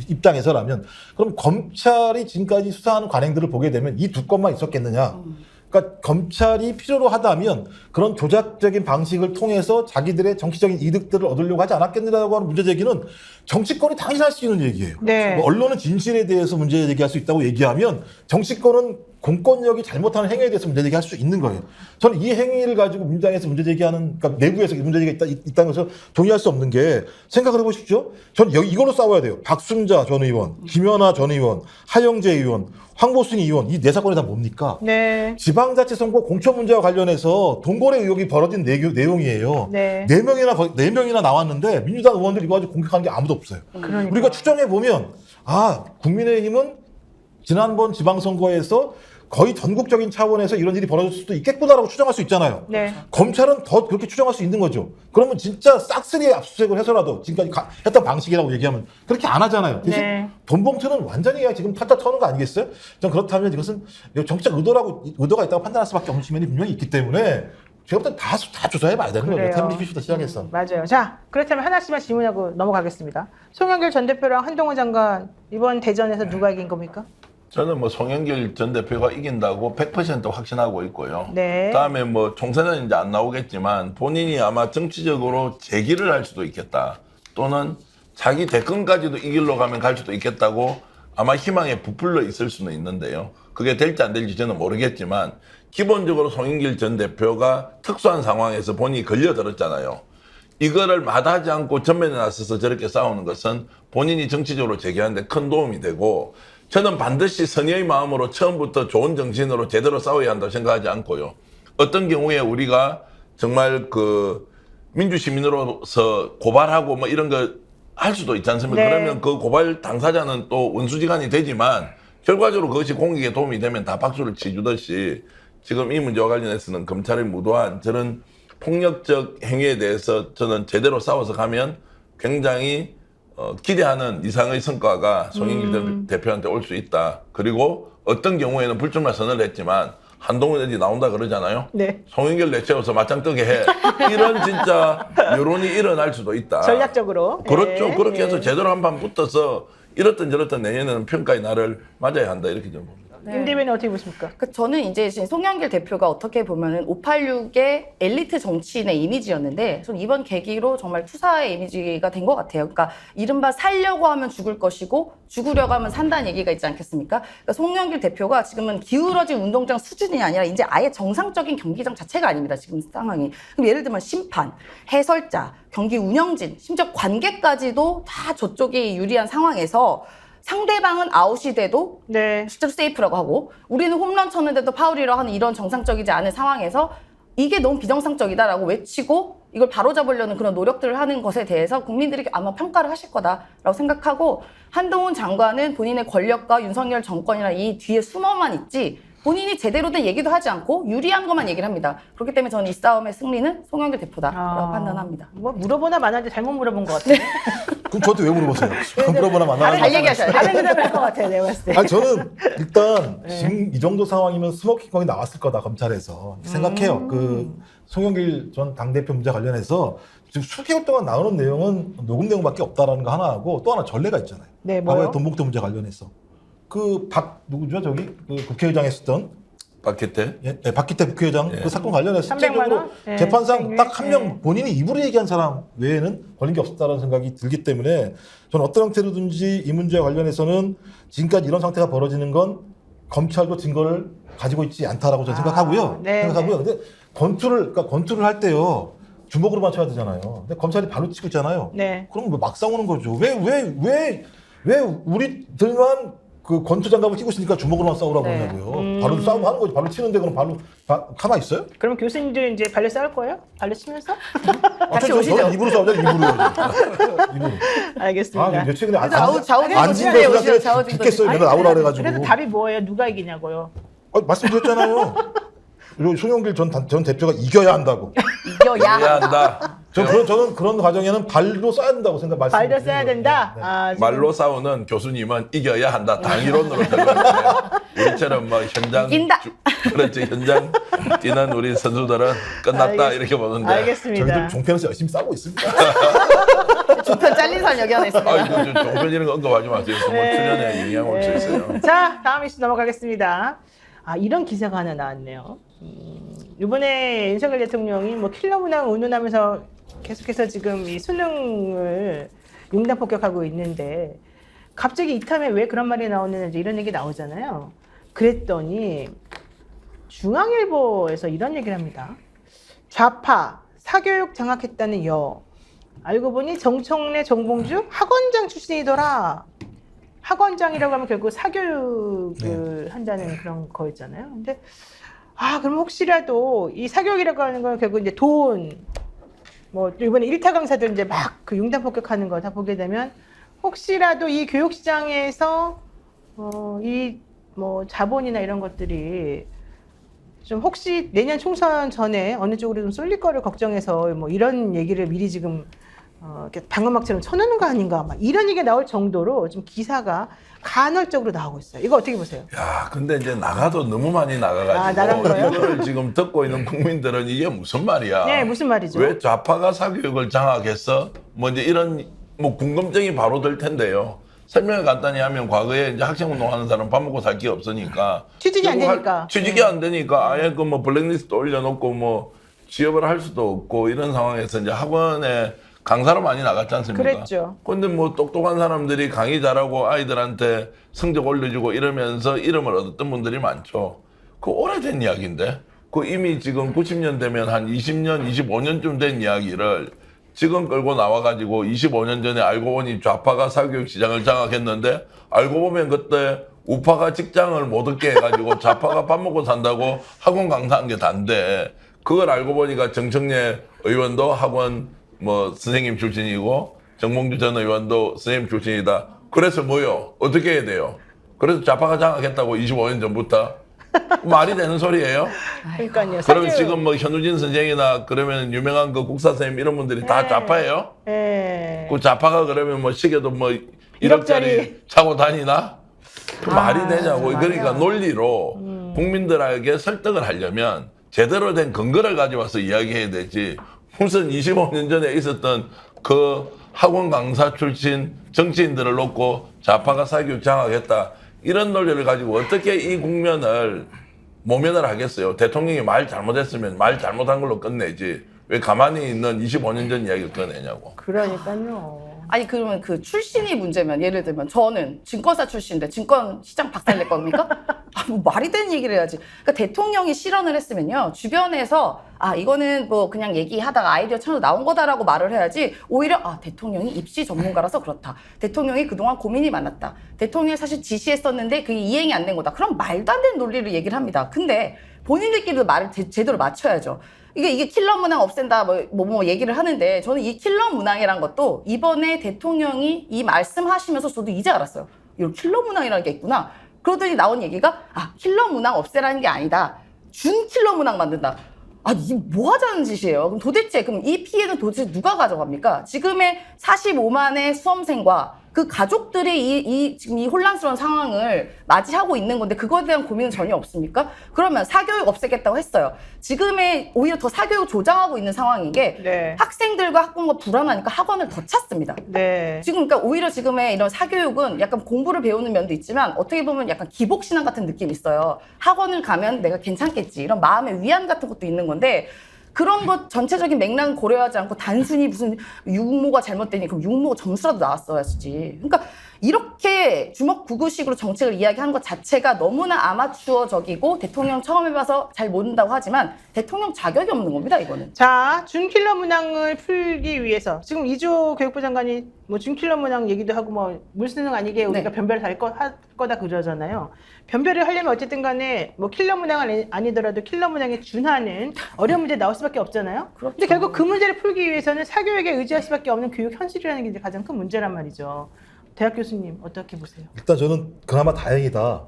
입장에서라면 그럼 검찰이 지금까지 수사하는 관행들을 보게 되면 이 두 건만 있었겠느냐. 그러니까 검찰이 필요로 하다면 그런 조작적인 방식을 통해서 자기들의 정치적인 이득들을 얻으려고 하지 않았겠느냐고 하는 문제 제기는 정치권이 당연히 할 수 있는 얘기예요. 네. 뭐 언론은 진실에 대해서 문제 제기할 수 있다고 얘기하면 정치권은 공권력이 잘못하는 행위에 대해서 문제 제기할 수 있는 거예요. 저는 이 행위를 가지고 민주당에서 문제 제기하는, 그러니까 내부에서 문제 제기가 있다는 것을 동의할 수 없는 게, 생각을 해보십시오. 저는 여기 이걸로 싸워야 돼요. 박순자 전 의원, 김연아 전 의원, 하영재 의원, 황보승 의원, 이 네 사건이 다 뭡니까? 네. 지방자치 선거 공천 문제와 관련해서 돈거래 의혹이 벌어진 내용이에요. 네. 네 명이나 나왔는데 민주당 의원들이 이거 가지고 공격하는 게 아무도 없어요. 그러니까. 우리가 추정해 보면, 국민의힘은 지난번 지방선거에서 거의 전국적인 차원에서 이런 일이 벌어질 수도 있겠구나라고 추정할 수 있잖아요. 네. 검찰은 더 그렇게 추정할 수 있는 거죠. 그러면 진짜 싹쓸이 압수수색을 해서라도 지금까지 했던 방식이라고 얘기하면 그렇게 안 하잖아요. 대신 네. 돈봉투는 완전히 지금 타다 터는 거 아니겠어요? 전 그렇다면 이것은 정치적 의도가 있다고 판단할 수밖에 없는 측면이 분명히 있기 때문에 제가 볼 때 다 조사해 봐야 되는 거예요. 그래요. 태블릿 이슈부터 시작해서. 맞아요. 자, 그렇다면 하나씩만 질문하고 넘어가겠습니다. 송영길 전 대표랑 한동훈 장관 이번 대전에서 누가 이긴 겁니까? 저는 뭐 송영길 전 대표가 이긴다고 100% 확신하고 있고요. 네. 다음에 뭐 총선은 이제 안 나오겠지만 본인이 아마 정치적으로 재기를 할 수도 있겠다. 또는 자기 대권까지도 이 길로 가면 갈 수도 있겠다고 아마 희망에 부풀려 있을 수는 있는데요. 그게 될지 안 될지 저는 모르겠지만 기본적으로 송영길 전 대표가 특수한 상황에서 본인이 걸려들었잖아요. 이거를 마다하지 않고 전면에 나서서 저렇게 싸우는 것은 본인이 정치적으로 재기하는데 큰 도움이 되고, 저는 반드시 선의의 마음으로 처음부터 좋은 정신으로 제대로 싸워야 한다고 생각하지 않고요. 어떤 경우에 우리가 정말 그 민주시민으로서 고발하고 뭐 이런 거 할 수도 있지 않습니까? 네. 그러면 그 고발 당사자는 또 원수지간이 되지만 결과적으로 그것이 공익에 도움이 되면 다 박수를 치주듯이 지금 이 문제와 관련해서는 검찰의 무도한 저런 폭력적 행위에 대해서 저는 제대로 싸워서 가면 굉장히 기대하는 이상의 성과가 송영길 대표한테 올 수 있다. 그리고 어떤 경우에는 불출마 선언을 했지만 한동훈 어디 나온다 그러잖아요. 네. 송영길 내채워서 맞짱 뜨게 해. 이런 진짜 여론이 일어날 수도 있다. 전략적으로. 그렇죠. 네. 그렇게 해서 네. 제대로 한 판 붙어서 이렇든 저렇든 내년에는 평가의 날을 맞아야 한다. 이렇게 저는 봅니다. 임 대변인 어떻게 보십니까? 저는 이제 지금 송영길 대표가 어떻게 보면은 586의 엘리트 정치인의 이미지였는데, 전 이번 계기로 정말 투사의 이미지가 된 것 같아요. 그러니까 이른바 살려고 하면 죽을 것이고 죽으려고 하면 산다는 얘기가 있지 않겠습니까? 그러니까 송영길 대표가 지금은 기울어진 운동장 수준이 아니라 이제 아예 정상적인 경기장 자체가 아닙니다. 지금 상황이. 그럼 예를 들면 심판, 해설자, 경기 운영진, 심지어 관계까지도 다 저쪽이 유리한 상황에서 상대방은 아웃이 돼도 네. 실제로 세이프라고 하고 우리는 홈런 쳤는데도 파울이라고 하는 이런 정상적이지 않은 상황에서 이게 너무 비정상적이다라고 외치고 이걸 바로잡으려는 그런 노력들을 하는 것에 대해서 국민들이 아마 평가를 하실 거다라고 생각하고, 한동훈 장관은 본인의 권력과 윤석열 정권이랑 이 뒤에 숨어만 있지 본인이 제대로 된 얘기도 하지 않고 유리한 것만 얘기를 합니다. 그렇기 때문에 저는 이 싸움의 승리는 송영길 대표다라고 판단합니다. 뭐 물어보나 마나인데 잘못 물어본 것 같아요. 그럼 저한테 왜 물어보세요? 물어보나 만나는 잘 얘기하셔야 돼요. 다른 대답을 할 것 같아요, 내가 봤을 때. 아니 저는 일단 지금 이 정도 상황이면 스모킹건이 나왔을 거다 검찰에서 생각해요. 그 송영길 전 당대표 문제 관련해서 지금 수개월 동안 나오는 내용은 녹음 내용밖에 없다라는 거 하나 하고, 또 하나 전례가 있잖아요. 네, 뭐요? 과거에 돈봉투 문제 관련해서 누구죠 저기 그 국회의장 했었던 박희태. 박기태 국회의장 그 사건 관련해서 300만 실제적으로 원? 네, 재판상 생일. 딱 한 명 네. 본인이 입으로 얘기한 사람 외에는 걸린 게 없었다는 생각이 들기 때문에 저는 어떤 형태로든지 이 문제와 관련해서는 지금까지 이런 상태가 벌어지는 건 검찰도 증거를 가지고 있지 않다라고 저는 생각하고요. 네, 생각하고요. 근데 권투를 할 때요 주먹으로만 쳐야 되잖아요. 근데 검찰이 발로 치고 있잖아요. 네. 그럼 뭐 막 싸우는 거죠. 왜 우리들만 그 권투 장갑을 끼고 있으니까 주먹으로만 싸우라고 네. 하냐고요. 발로 싸우고 하는 거지. 발로 치는데 그럼 가만히 있어요? 그럼 교수님들 이제 발로 싸울 거예요? 발로 치면서? 같이 오시죠. 저는 입으로 싸우자. 입으로. 알겠습니다. 아, 최근에 좌우진 앉은 오시죠. 거 오시죠. 좌우진 듣겠어요. 아니, 내가 나오라 그래가지고. 그래서 답이 뭐예요? 누가 이기냐고요? 말씀드렸잖아요. 송영길 전 대표가 이겨야 한다고. 이겨야 한다. 이해한다. 저는 그런 과정에는 발로 써야 된다고 발로 써야 된다? 네. 아, 지금 말로 싸우는 교수님은 이겨야 한다. 당이론으로 들어가요. 우리처럼 뭐 현장 이긴다. 그렇지 현장 뛰는 우리 선수들은 끝났다 이렇게 보는데. 알겠습니다. 저희들 종편에서 열심히 싸우고 있습니다. 조편 잘린 사람 여기 하나 있습니다. 아, 이거 종편 이런 거 언급하지 마세요. 정말 네. 출연에 영향 올 수 있어요. 자, 다음 이슈 넘어가겠습니다. 아, 이런 기사가 하나 나왔네요. 이번에 윤석열 대통령이 뭐 킬러 문항 운운하면서 계속해서 지금 이 수능을 융단 폭격하고 있는데 갑자기 이 탐에 왜 그런 말이 나오는지 이런 얘기 나오잖아요. 그랬더니 중앙일보에서 이런 얘기를 합니다. 좌파 사교육 장악했다는 여. 알고 보니 정청래 정봉주 학원장 출신이더라. 학원장이라고 하면 결국 사교육을 한다는 그런 거였잖아요. 근데 그럼 혹시라도 이 사교육이라고 하는 건 결국 이제 돈, 뭐 이번에 일타 강사들 이제 막 그 융단 폭격하는 거 다 보게 되면 혹시라도 이 교육 시장에서 이 뭐 자본이나 이런 것들이 좀 혹시 내년 총선 전에 어느 쪽으로 좀 쏠릴 거를 걱정해서 뭐 이런 얘기를 미리 지금 이렇게 방어막처럼 쳐놓는 거 아닌가 막 이런 얘기가 나올 정도로 좀 기사가 간헐적으로 나오고 있어요. 이거 어떻게 보세요? 야, 근데 이제 나가도 너무 많이 나가가지고 나간 거예요? 이거를 지금 듣고 있는 국민들은 이게 무슨 말이야? 네, 무슨 말이죠? 왜 좌파가 사교육을 장악했어? 뭐 이제 이런 뭐 궁금증이 바로 들 텐데요. 설명을 간단히 하면 과거에 이제 학생운동하는 사람 밥 먹고 살 게 없으니까 취직이 안 되니까. 취직이 안 되니까 아예 그 뭐 블랙리스트 올려놓고 뭐 취업을 할 수도 없고 이런 상황에서 이제 학원에 강사로 많이 나갔지 않습니까? 그랬죠. 근데 뭐 똑똑한 사람들이 강의 잘하고 아이들한테 성적 올려주고 이러면서 이름을 얻었던 분들이 많죠. 그 오래된 이야기인데 그 이미 지금 90년 되면 한 20년, 25년쯤 된 이야기를 지금 끌고 나와가지고 25년 전에 알고 보니 좌파가 사교육 시장을 장악했는데 알고 보면 그때 우파가 직장을 못 얻게 해가지고 좌파가 밥 먹고 산다고 학원 강사한 게 단데 그걸 알고 보니까 정청래 의원도 학원 뭐 선생님 출신이고 정봉주 전 의원도 선생님 출신이다. 그래서 뭐요? 어떻게 해야 돼요? 그래서 좌파가 장악했다고 25년 전부터? 말이 되는 소리예요? 그러니까요. 그러면 지금 뭐 현우진 선생이나 그러면 유명한 그 국사 선생님 이런 분들이 다 좌파예요? 네. 그 좌파가 그러면 뭐 시계도 뭐 1억짜리 1억짜리 차고 다니나? 그 말이 되냐고. 맞아요. 그러니까 논리로 국민들에게 설득을 하려면 제대로 된 근거를 가져와서 이야기해야 되지. 무슨 25년 전에 있었던 그 학원 강사 출신 정치인들을 놓고 좌파가 사교육 장악했다. 이런 논리를 가지고 어떻게 이 국면을 모면을 하겠어요? 대통령이 말 잘못했으면 말 잘못한 걸로 끝내지. 왜 가만히 있는 25년 전 이야기를 꺼내냐고. 그러니까요. 아니 그러면 그 출신이 문제면 예를 들면 저는 증권사 출신인데 증권 시장 박살 낼 겁니까? 뭐 말이 되는 얘기를 해야지. 그러니까 대통령이 실언을 했으면요 주변에서 이거는 뭐 그냥 얘기하다가 아이디어 처럼 나온 거다라고 말을 해야지. 오히려 대통령이 입시 전문가라서 그렇다. 대통령이 그동안 고민이 많았다. 대통령이 사실 지시했었는데 그게 이행이 안 된 거다. 그럼 말도 안 되는 논리를 얘기를 합니다. 근데 본인들끼리도 말을 제대로 맞춰야죠. 이게 킬러 문항 없앤다 뭐 얘기를 하는데 저는 이 킬러 문항이란 것도 이번에 대통령이 이 말씀하시면서 저도 이제 알았어요. 이 킬러 문항이라는 게 있구나. 그러더니 나온 얘기가 킬러 문항 없애라는 게 아니다. 준 킬러 문항 만든다. 이게 뭐 하자는 짓이에요? 그럼 도대체 이 피해는 도대체 누가 가져갑니까? 지금의 45만의 수험생과 그 가족들이 지금 이 혼란스러운 상황을 맞이하고 있는 건데 그거에 대한 고민은 전혀 없습니까? 그러면 사교육 없애겠다고 했어요. 지금의 오히려 더 사교육 조장하고 있는 상황인 게 네. 학생들과 학부모가 불안하니까 학원을 더 찾습니다. 네. 지금 그러니까 오히려 지금의 이런 사교육은 약간 공부를 배우는 면도 있지만 어떻게 보면 약간 기복신앙 같은 느낌이 있어요. 학원을 가면 내가 괜찮겠지 이런 마음의 위안 같은 것도 있는 건데 그런 것 전체적인 맥락은 고려하지 않고 단순히 무슨 육모가 잘못되니 그럼 육모 점수라도 나왔어야지. 그러니까 이렇게 주먹구구식으로 정책을 이야기하는 것 자체가 너무나 아마추어적이고 대통령 처음 해봐서 잘 모른다고 하지만 대통령 자격이 없는 겁니다, 이거는. 자, 준킬러 문항을 풀기 위해서 지금 이주호 교육부 장관이 뭐 준킬러 문항 얘기도 하고 뭐 물수능 아니게 우리가 네. 변별을 할 거다 그러잖아요. 변별을 하려면 어쨌든 간에 뭐 킬러 문항은 아니더라도 킬러 문항에 준하는 어려운 문제 나올 수밖에 없잖아요. 그렇죠. 근데 결국 그 문제를 풀기 위해서는 사교육에 의지할 수밖에 없는 교육 현실이라는 게 이제 가장 큰 문제란 말이죠. 대학 교수님 어떻게 보세요? 일단 저는 그나마 다행이다.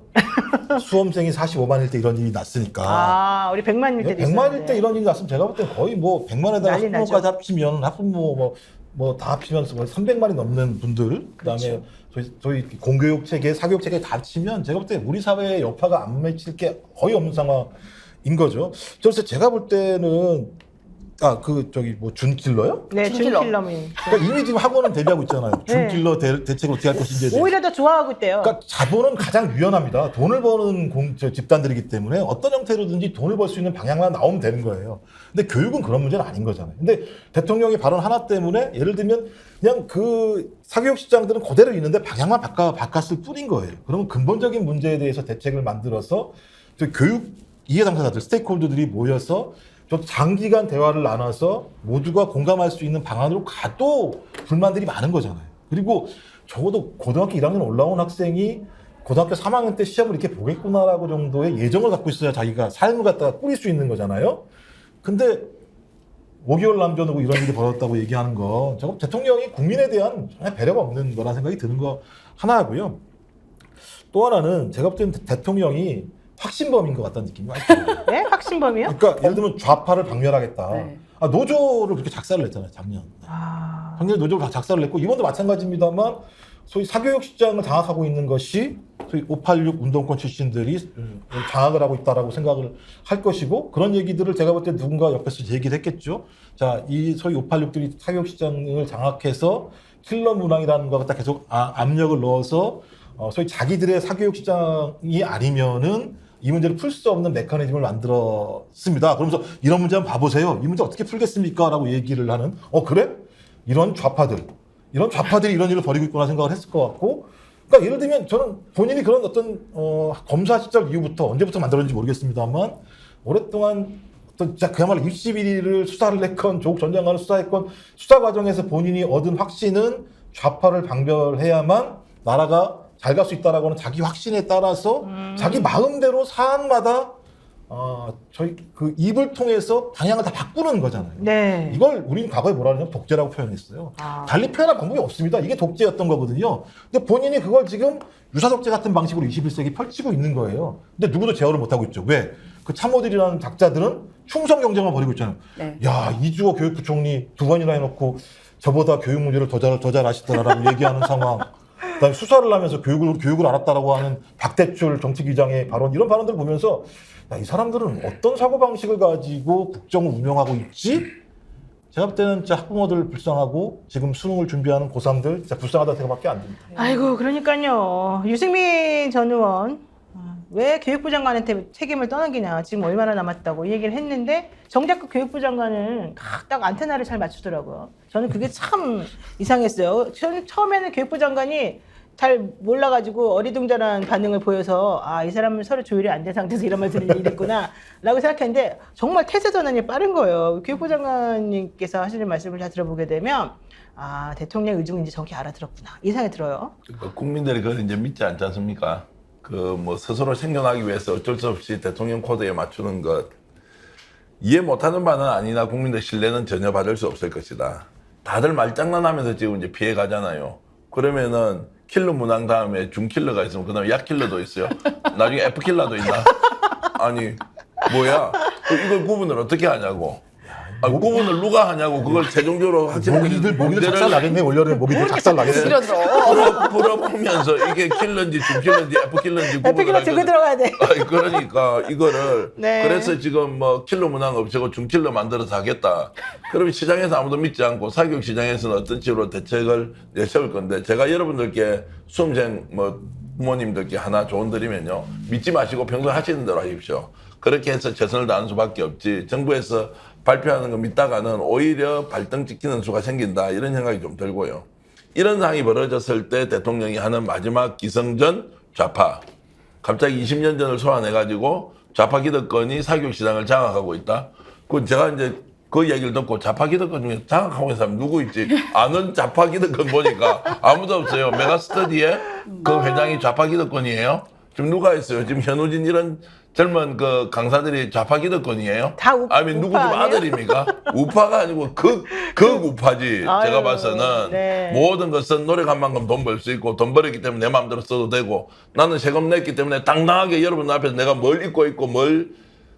수험생이 45만일 때 이런 일이 났으니까. 우리 100만일 때도 100만일 때 이런 일이 났으면 제가 볼 때 거의 뭐 100만에다가 난리 나죠. 학부모까지 합치면 학부모 뭐 다 합치면서 거의 300만이 넘는 분들 그다음에 그렇죠. 저희 공교육 체계, 사교육 체계 다 합치면 제가 볼 때 우리 사회의 여파가 안 맺힐 게 거의 없는 상황인 거죠. 그래서 제가 볼 때는 준킬러요? 네, 준킬러. 준킬러민. 그러니까 이미 지금 학원은 대비하고 있잖아요. 네. 준킬러 대책을 어떻게 할 것인지에 대해서. 오히려 더 좋아하고 있대요. 그러니까 자본은 가장 유연합니다. 돈을 버는 집단들이기 때문에 어떤 형태로든지 돈을 벌 수 있는 방향만 나오면 되는 거예요. 근데 교육은 그런 문제는 아닌 거잖아요. 근데 대통령의 발언 하나 때문에 예를 들면 그냥 그 사교육 시장들은 그대로 있는데 방향만 바꿨을 뿐인 거예요. 그러면 근본적인 문제에 대해서 대책을 만들어서 저 교육 이해 당사자들, 스테이크홀더들이 모여서 좀 장기간 대화를 나눠서 모두가 공감할 수 있는 방안으로 가도 불만들이 많은 거잖아요. 그리고 적어도 고등학교 1학년 올라온 학생이 고등학교 3학년 때 시험을 이렇게 보겠구나라고 정도의 예정을 갖고 있어야 자기가 삶을 갖다가 꾸릴 수 있는 거잖아요. 근데 5개월 남겨놓고 이런 일이 벌어졌다고 얘기하는 건 저거 대통령이 국민에 대한 전혀 배려가 없는 거라는 생각이 드는 거 하나고요. 또 하나는 제가 볼 때는 대통령이 확신범인 것 같다는 느낌이 많이 들어요. 네? 확신범이요? 그러니까 예를 들면 좌파를 박멸하겠다. 네. 노조를 그렇게 작사를 냈잖아요, 작년. 작년에 노조를 다 작사를 냈고 이번도 마찬가지입니다만 소위 사교육 시장을 장악하고 있는 것이 소위 586 운동권 출신들이 장악을 하고 있다라고 생각을 할 것이고 그런 얘기들을 제가 볼 때 누군가 옆에서 얘기를 했겠죠. 자, 이 소위 586들이 사교육 시장을 장악해서 킬러 문항이라는 거 갖다 계속 압력을 넣어서 소위 자기들의 사교육 시장이 아니면은 이 문제를 풀 수 없는 메커니즘을 만들었습니다. 그러면서 이런 문제 한번 봐보세요. 이 문제 어떻게 풀겠습니까? 라고 얘기를 하는 그래? 이런 좌파들이 이런 일을 벌이고 있구나 생각을 했을 것 같고 그러니까 예를 들면 저는 본인이 그런 어떤 검사 시절 이후부터 언제부터 만들었는지 모르겠습니다만 오랫동안 어떤 진짜 그야말로 61일을 수사를 했건 조국 전 장관을 수사했건 수사 과정에서 본인이 얻은 확신은 좌파를 방별해야만 나라가 잘 갈 수 있다라고 하는 자기 확신에 따라서 자기 마음대로 사안마다 저희 그 입을 통해서 방향을 다 바꾸는 거잖아요. 네. 이걸 우리는 과거에 뭐라 하냐면 독재라고 표현했어요. 달리 표현할 방법이 없습니다. 이게 독재였던 거거든요. 근데 본인이 그걸 지금 유사독재 같은 방식으로 21세기 펼치고 있는 거예요. 근데 누구도 제어를 못하고 있죠. 왜? 그 참모들이라는 작자들은 충성 경쟁만 벌이고 있잖아요. 네. 야, 이주호 교육부총리 2번이나 해놓고 저보다 교육 문제를 더 잘 아시더라라고 얘기하는 상황. 그다음에 수사를 하면서 교육을 알았다라고 하는 박대출 정책위장의 발언 이런 발언들을 보면서 야, 이 사람들은 어떤 사고방식을 가지고 국정을 운영하고 있지? 제가 볼 때는 진짜 학부모들 불쌍하고 지금 수능을 준비하는 고3들 진짜 불쌍하다 생각밖에 안 듭니다. 아이고, 그러니까요. 유승민 전 의원 왜 교육부 장관한테 책임을 떠넘기냐. 지금 얼마나 남았다고 이 얘기를 했는데 정작 그 교육부 장관은 딱 안테나를 잘 맞추더라고요. 저는 그게 참 이상했어요. 저는 처음에는 교육부 장관이 잘 몰라가지고 어리둥절한 반응을 보여서 이 사람은 서로 조율이 안 된 상태에서 이런 말 들을 일이 있구나 라고 생각했는데 정말 태세 전환이 빠른 거예요. 교육부 장관님께서 하시는 말씀을 다 들어보게 되면 대통령 의중을 이제 정확히 알아들었구나 이 생각이 들어요. 그러니까 국민들이 그걸 이제 믿지 않지 않습니까? 스스로 생존하기 위해서 어쩔 수 없이 대통령 코드에 맞추는 것 이해 못하는 바는 아니나 국민들 신뢰는 전혀 받을 수 없을 것이다. 다들 말장난하면서 지금 이제 피해 가잖아요. 그러면은 킬러 문항 다음에 중킬러가 있으면 그다음에 약킬러도 있어요. 나중에 F킬러도 있나? 아니 뭐야? 이걸 구분을 어떻게 하냐고. 구분을 누가 하냐고 그걸 최종적으로 모기들 작살 나겠네. 올여름에 모기들 작살 나겠네. 풀어보면서 이게 킬러인지 중킬러인지 F킬러인지 F킬러 들고 들어가야 돼. 그러니까 이거를 네. 그래서 지금 킬러 문항 없애고 중킬러 만들어서 하겠다. 그러면 시장에서 아무도 믿지 않고 사교육 시장에서는 어떤 식으로 대책을 내세울 건데 제가 여러분들께 수험생 부모님들께 하나 조언 드리면요. 믿지 마시고 평소에 하시는 대로 하십시오. 그렇게 해서 최선을 다하는 수밖에 없지. 정부에서 발표하는 거 믿다가는 오히려 발등 찍히는 수가 생긴다. 이런 생각이 좀 들고요. 이런 상황이 벌어졌을 때 대통령이 하는 마지막 기승전 좌파. 갑자기 20년 전을 소환해가지고 좌파 기득권이 사교육 시장을 장악하고 있다. 제가 이제 그 얘기를 듣고 좌파 기득권 중에 장악하고 있는 사람 누구 있지? 아는 좌파 기득권 보니까 아무도 없어요. 메가스터디에 그 회장이 좌파 기득권이에요. 지금 누가 있어요? 지금 현우진 이런 젊은 그 강사들이 좌파 기득권이에요? 다 아니 누구 집 우파 아니에요? 아들입니까? 우파가 아니고 극 우파지. 제가 봐서는 네. 모든 것은 노력한 만큼 돈 벌 수 있고 돈 벌었기 때문에 내 마음대로 써도 되고 나는 세금 냈기 때문에 당당하게 여러분 앞에서 내가 뭘 입고 있고 뭘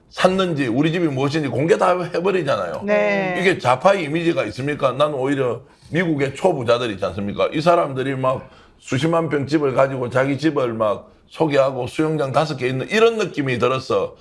샀는지 우리 집이 무엇인지 공개 다 해버리잖아요. 네. 이게 좌파의 이미지가 있습니까? 나는 오히려 미국의 초부자들 있지 않습니까? 이 사람들이 막 수십만 평 집을 가지고 자기 집을 막 소개하고 수영장 5개 있는 이런 느낌이 들어서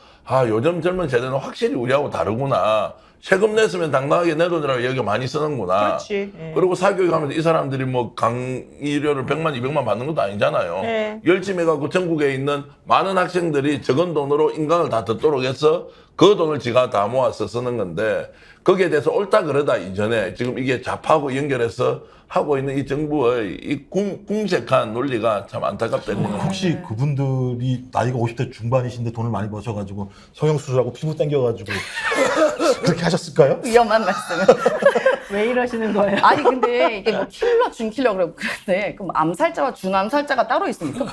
요즘 젊은 세대는 확실히 우리하고 다르구나. 세금 냈으면 당당하게 내 돈이라고 여기 많이 쓰는구나. 그렇지. 예. 그리고 사교육하면서 이 사람들이 뭐 강의료를 100만, 200만 받는 것도 아니잖아요. 네. 열심히 해갖고 전국에 있는 많은 학생들이 적은 돈으로 인강을 다 듣도록 해서 그 돈을 지가 다 모아서 쓰는 건데 거기에 대해서 옳다 그러다 이전에 지금 이게 좌파하고 연결해서 하고 있는 이 정부의 이 궁색한 논리가 참 안타깝다는 생각이 혹시 그분들이 나이가 50대 중반이신데 돈을 많이 버셔가지고 성형수술하고 피부 땡겨가지고 그렇게 하셨을까요? 위험한 말씀을. 왜 이러시는 거예요? 아니 근데 이게 뭐 킬러, 준킬러 그러고 그런데 그럼 암살자와 준암살자가 따로 있습니까?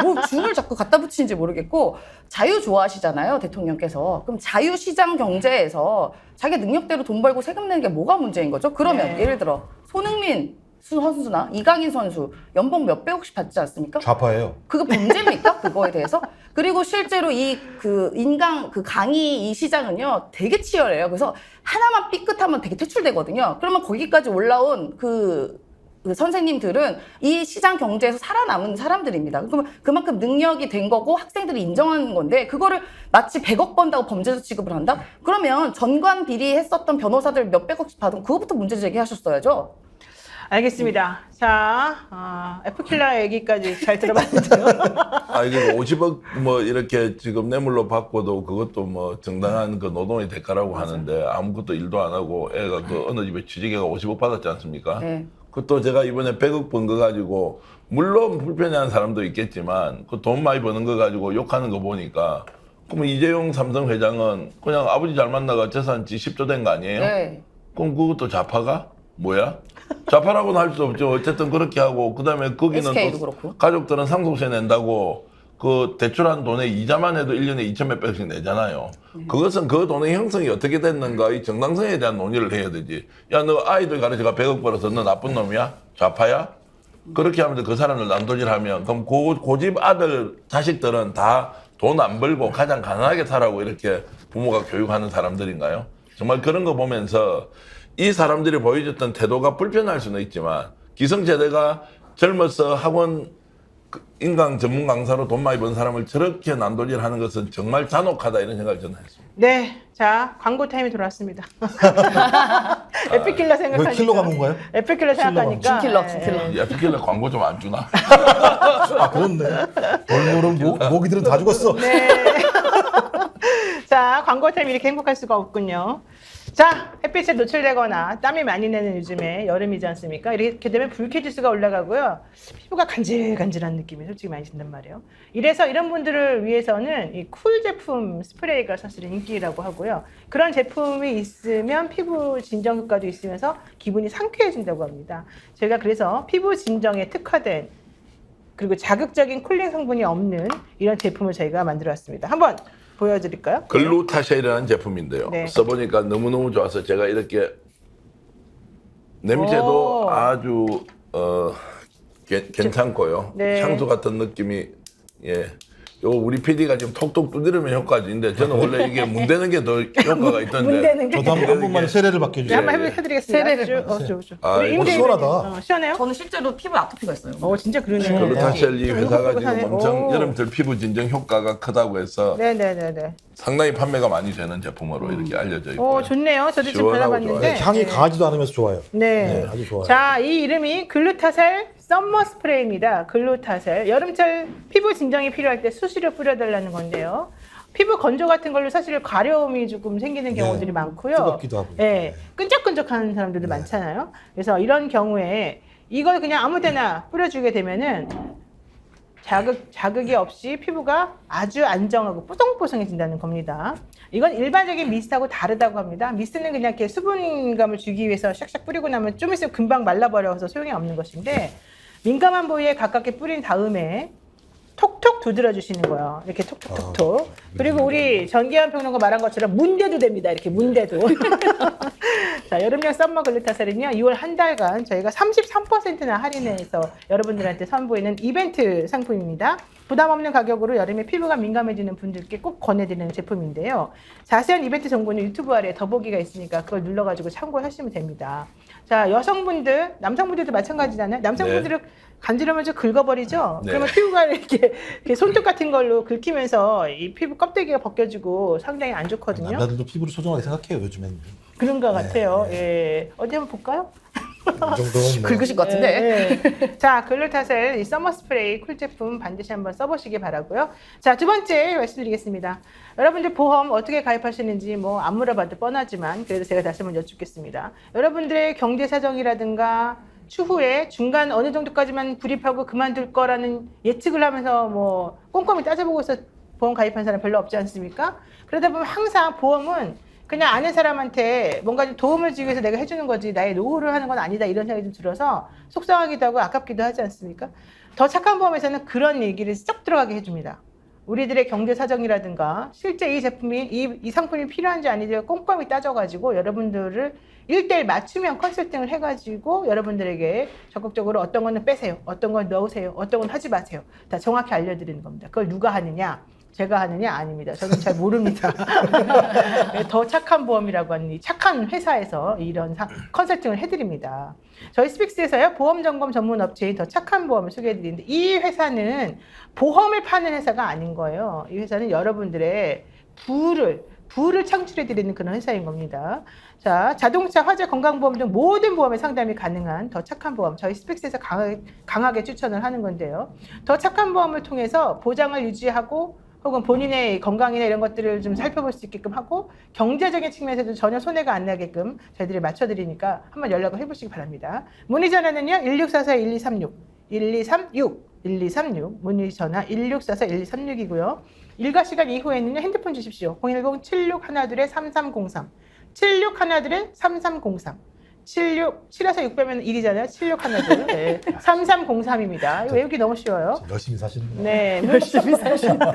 뭐 준을 자꾸 갖다 붙이는지 모르겠고 자유 좋아하시잖아요 대통령께서. 그럼 자유시장 경제에서 자기 능력대로 돈 벌고 세금 내는 게 뭐가 문제인 거죠? 그러면 네. 예를 들어 손흥민 선수나 이강인 선수 연봉 몇백억씩 받지 않습니까? 좌파예요. 그거 문제입니까? 그거에 대해서? 그리고 실제로 강의 이 시장은요, 되게 치열해요. 그래서 하나만 삐끗하면 되게 퇴출되거든요. 그러면 거기까지 올라온 그 선생님들은 이 시장 경제에서 살아남은 사람들입니다. 그러면 그만큼 능력이 된 거고 학생들이 인정하는 건데 그거를 마치 100억 번다고 범죄자 취급을 한다? 그러면 전관 비리했었던 변호사들 몇백억씩 받으면 그거부터 문제 제기하셨어야죠. 알겠습니다. 자, F킬러 얘기까지 잘 들어봤는데요. 아, 이게 50억 뭐 이렇게 지금 뇌물로 받고도 그것도 뭐 정당한 그 노동의 대가라고 하는데 아무것도 일도 안 하고 애가 그 어느 집에 취직애가 50억 받았지 않습니까? 네. 그것도 제가 이번에 100억 번 거 가지고 물론 불편해하는 사람도 있겠지만 그 돈 많이 버는 거 가지고 욕하는 거 보니까 그럼 이재용 삼성 회장은 그냥 아버지 잘 만나가 재산 지 10조 된 거 아니에요? 네. 그럼 그것도 좌파가? 뭐야? 좌파라고는 할 수 없죠. 어쨌든 그렇게 하고 그다음에 거기는 SK도 또 그렇고. 가족들은 상속세 낸다고 그 대출한 돈에 이자만 해도 1년에 2천 몇백씩 내잖아요. 그것은 그 돈의 형성이 어떻게 됐는가 이 정당성에 대한 논의를 해야 되지. 야, 너 아이들 가르쳐가 100억 벌어서 너 나쁜 놈이야? 좌파야? 그렇게 하면서 그 사람들 남도질하면 그럼 고집 아들 자식들은 다 돈 안 벌고 가장 가난하게 살라고 이렇게 부모가 교육하는 사람들인가요? 정말 그런 거 보면서 이 사람들이 보여줬던 태도가 불편할 수는 있지만 기성세대가 젊어서 학원 인강 전문 강사로 돈 많이 번 사람을 저렇게 난도질하는 것은 정말 잔혹하다 이런 생각을 저는 했습니다. 네, 자, 광고 타임이 돌아왔습니다. 에픽킬러 생각하니까. 왜 킬러가 뭔가요? 에픽킬러 생각하니까. 준킬러, 네. 준킬러. 야, 피킬러 광고 좀 안 주나? 아 그렇네. 돌고른 모기들은 다 죽었어. 네. 자, 광고 타임 이렇게 행복할 수가 없군요. 자, 햇빛에 노출되거나 땀이 많이 나는 요즘에 여름이지 않습니까? 이렇게 되면 불쾌지수가 올라가고요. 피부가 간질간질한 느낌이 솔직히 많이 든단 말이에요. 이래서 이런 분들을 위해서는 이 쿨 제품 스프레이가 사실은 인기라고 하고요. 그런 제품이 있으면 피부 진정 효과도 있으면서 기분이 상쾌해진다고 합니다. 저희가 그래서 피부 진정에 특화된 그리고 자극적인 쿨링 성분이 없는 이런 제품을 저희가 만들어 왔습니다. 한번 보여드릴까요? 글루타셀이라는 제품인데요. 네. 써보니까 너무너무 좋아서 제가 이렇게 냄새도 오. 아주 괜찮고요. 네. 향수 같은 느낌이 예. 요 우리 PD가 지금 톡톡 두드리면 효과지인데 저는 원래 이게 문대는 게 더 효과가 있던데. 문대는 게. 저도 한 번만 세례를 받게 네, 해주세요. 한번 해드리겠습니다. 세례를 쭉. 아, 우리 이거 임대인은- 시원하다. 시원해요? 저는 실제로 피부에 아토피가 있어요. 진짜 그러네. 글루타셀 이 좀 회사가 이거 보고 지금 사네. 엄청 오. 여름철 피부 진정 효과가 크다고 해서 네네네네. 상당히 판매가 많이 되는 제품으로 이렇게 알려져 있고요. 좋네요. 저도 지금 시원하고 발라봤는데. 좋아요. 향이 강하지도 않으면서 좋아요. 네. 네, 아주 좋아요. 자, 이 이름이 글루타셀 썸머 스프레이입니다. 글루타셀. 여름철 피부 진정이 필요할 때 수시로 뿌려달라는 건데요. 피부 건조 같은 걸로 사실 가려움이 조금 생기는 경우들이 많고요. 뜨겁기도 하고. 네, 끈적끈적한 사람들도 많잖아요. 그래서 이런 경우에 이걸 그냥 아무데나 뿌려주게 되면은 자극이 없이 피부가 아주 안정하고 뽀송뽀송해진다는 겁니다. 이건 일반적인 미스트하고 다르다고 합니다. 미스트는 그냥 이렇게 수분감을 주기 위해서 샥샥 뿌리고 나면 좀 있으면 금방 말라버려서 소용이 없는 것인데 민감한 부위에 가깝게 뿌린 다음에 톡톡 두드려 주시는 거예요. 이렇게 톡톡톡톡. 그리고 우리 전기현 평론가 말한 것처럼 문대도 됩니다. 이렇게 문대도. 자, 여름용 썸머 글루타셀은요, 2월 한 달간 저희가 33%나 할인해서 여러분들한테 선보이는 이벤트 상품입니다. 부담 없는 가격으로 여름에 피부가 민감해지는 분들께 꼭 권해드리는 제품인데요. 자세한 이벤트 정보는 유튜브 아래에 더보기가 있으니까 그걸 눌러가지고 참고하시면 됩니다. 자, 여성분들, 남성분들도 마찬가지잖아요. 남성분들은 간지러면 좀 긁어버리죠. 네. 그러면 피부가 이렇게 손톱 같은 걸로 긁히면서 이 피부 껍데기가 벗겨지고 상당히 안 좋거든요. 남자들도 피부를 소중하게 생각해요 요즘에는. 그런 것 같아요. 네. 예. 어디 한번 볼까요? 이 정도는 뭐. 긁으실 것 같은데. 네. 자, 글루타셀 이 서머 스프레이 쿨 제품 반드시 한번 써보시기 바라고요. 자, 두 번째 말씀드리겠습니다. 여러분들 보험 어떻게 가입하시는지 뭐 안 물어봐도 뻔하지만 그래도 제가 다시 한번 여쭙겠습니다. 여러분들의 경제 사정이라든가 추후에 중간 어느 정도까지만 불입하고 그만둘 거라는 예측을 하면서 뭐 꼼꼼히 따져보고서 보험 가입한 사람 별로 없지 않습니까? 그러다 보면 항상 보험은 그냥 아는 사람한테 뭔가 좀 도움을 주기 위해서 내가 해주는 거지 나의 노후를 하는 건 아니다 이런 생각이 좀 들어서 속상하기도 하고 아깝기도 하지 않습니까? 더 착한 보험에서는 그런 얘기를 쏙 들어가게 해줍니다. 우리들의 경제 사정이라든가 실제 이 제품이 이 상품이 필요한지 아닌지 꼼꼼히 따져가지고 여러분들을 1:1 맞춤형 컨설팅을 해가지고 여러분들에게 적극적으로 어떤 거는 빼세요, 어떤 건 넣으세요, 어떤 건 하지 마세요. 다 정확히 알려드리는 겁니다. 그걸 누가 하느냐? 제가 하느냐? 아닙니다. 저는 잘 모릅니다. 더 착한 보험이라고 하는 이 착한 회사에서 이런 컨설팅을 해드립니다. 저희 스픽스에서요, 보험 점검 전문 업체인 더 착한 보험을 소개해드리는데 이 회사는 보험을 파는 회사가 아닌 거예요. 이 회사는 여러분들의 부를 창출해드리는 그런 회사인 겁니다. 자, 자동차, 화재, 건강보험 등 모든 보험의 상담이 가능한 더 착한 보험, 저희 스픽스에서 강하게 추천을 하는 건데요. 더 착한 보험을 통해서 보장을 유지하고 혹은 본인의 건강이나 이런 것들을 좀 살펴볼 수 있게끔 하고 경제적인 측면에서도 전혀 손해가 안 나게끔 저희들이 맞춰드리니까 한번 연락을 해보시기 바랍니다. 문의 전화는요 1644-1236 1236 문의 전화 1644-1236이고요. 일과 시간 이후에는요 핸드폰 주십시오. 010-7612-3303 7612-3303 7에서 6 빼면 1이잖아요. 7612. 네. 3303입니다. 외우기 너무 쉬워요. 열심히 사시는 거. 네, 열심히 사시는데.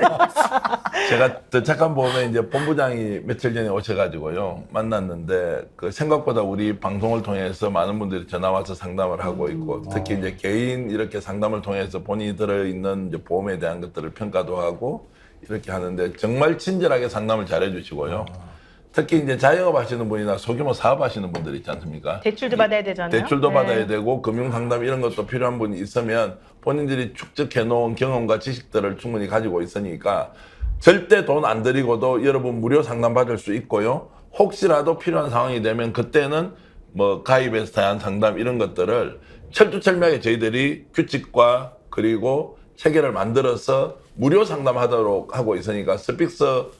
제가 더 착한 보험에 이제 본부장이 며칠 전에 오셔가지고요 만났는데 그 생각보다 우리 방송을 통해서 많은 분들이 전화 와서 상담을 하고 있고 특히 이제 개인 이렇게 상담을 통해서 본인이 들어있는 이제 보험에 대한 것들을 평가도 하고 이렇게 하는데 정말 친절하게 상담을 잘해주시고요. 특히 이제 자영업 하시는 분이나 소규모 사업 하시는 분들 있지 않습니까? 대출도 받아야 되잖아요. 대출도 네. 받아야 되고 금융 상담 이런 것도 필요한 분이 있으면 본인들이 축적해 놓은 경험과 지식들을 충분히 가지고 있으니까 절대 돈 안 들이고도 여러분 무료 상담 받을 수 있고요. 혹시라도 필요한 상황이 되면 그때는 뭐 가입에 대한 상담 이런 것들을 철두철미하게 저희들이 규칙과 그리고 체계를 만들어서 무료 상담하도록 하고 있으니까 스픽스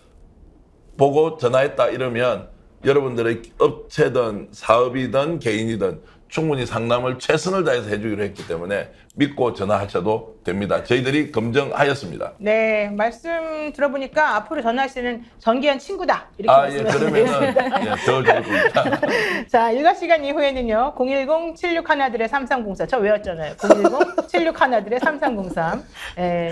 보고 전화했다 이러면 여러분들의 업체든 사업이든 개인이든 충분히 상담을 최선을 다해서 해주기로 했기 때문에 믿고 전화하셔도 됩니다. 저희들이 검증하였습니다. 네, 말씀 들어보니까 앞으로 전화하시는 정기한 친구다 이렇게 예, 말씀하시네요. 그러면은 예, 더 좋을 겁니다. 자, 일과 시간 이후에는요 010-7613-3304 저 외웠잖아요. 010-7613-3303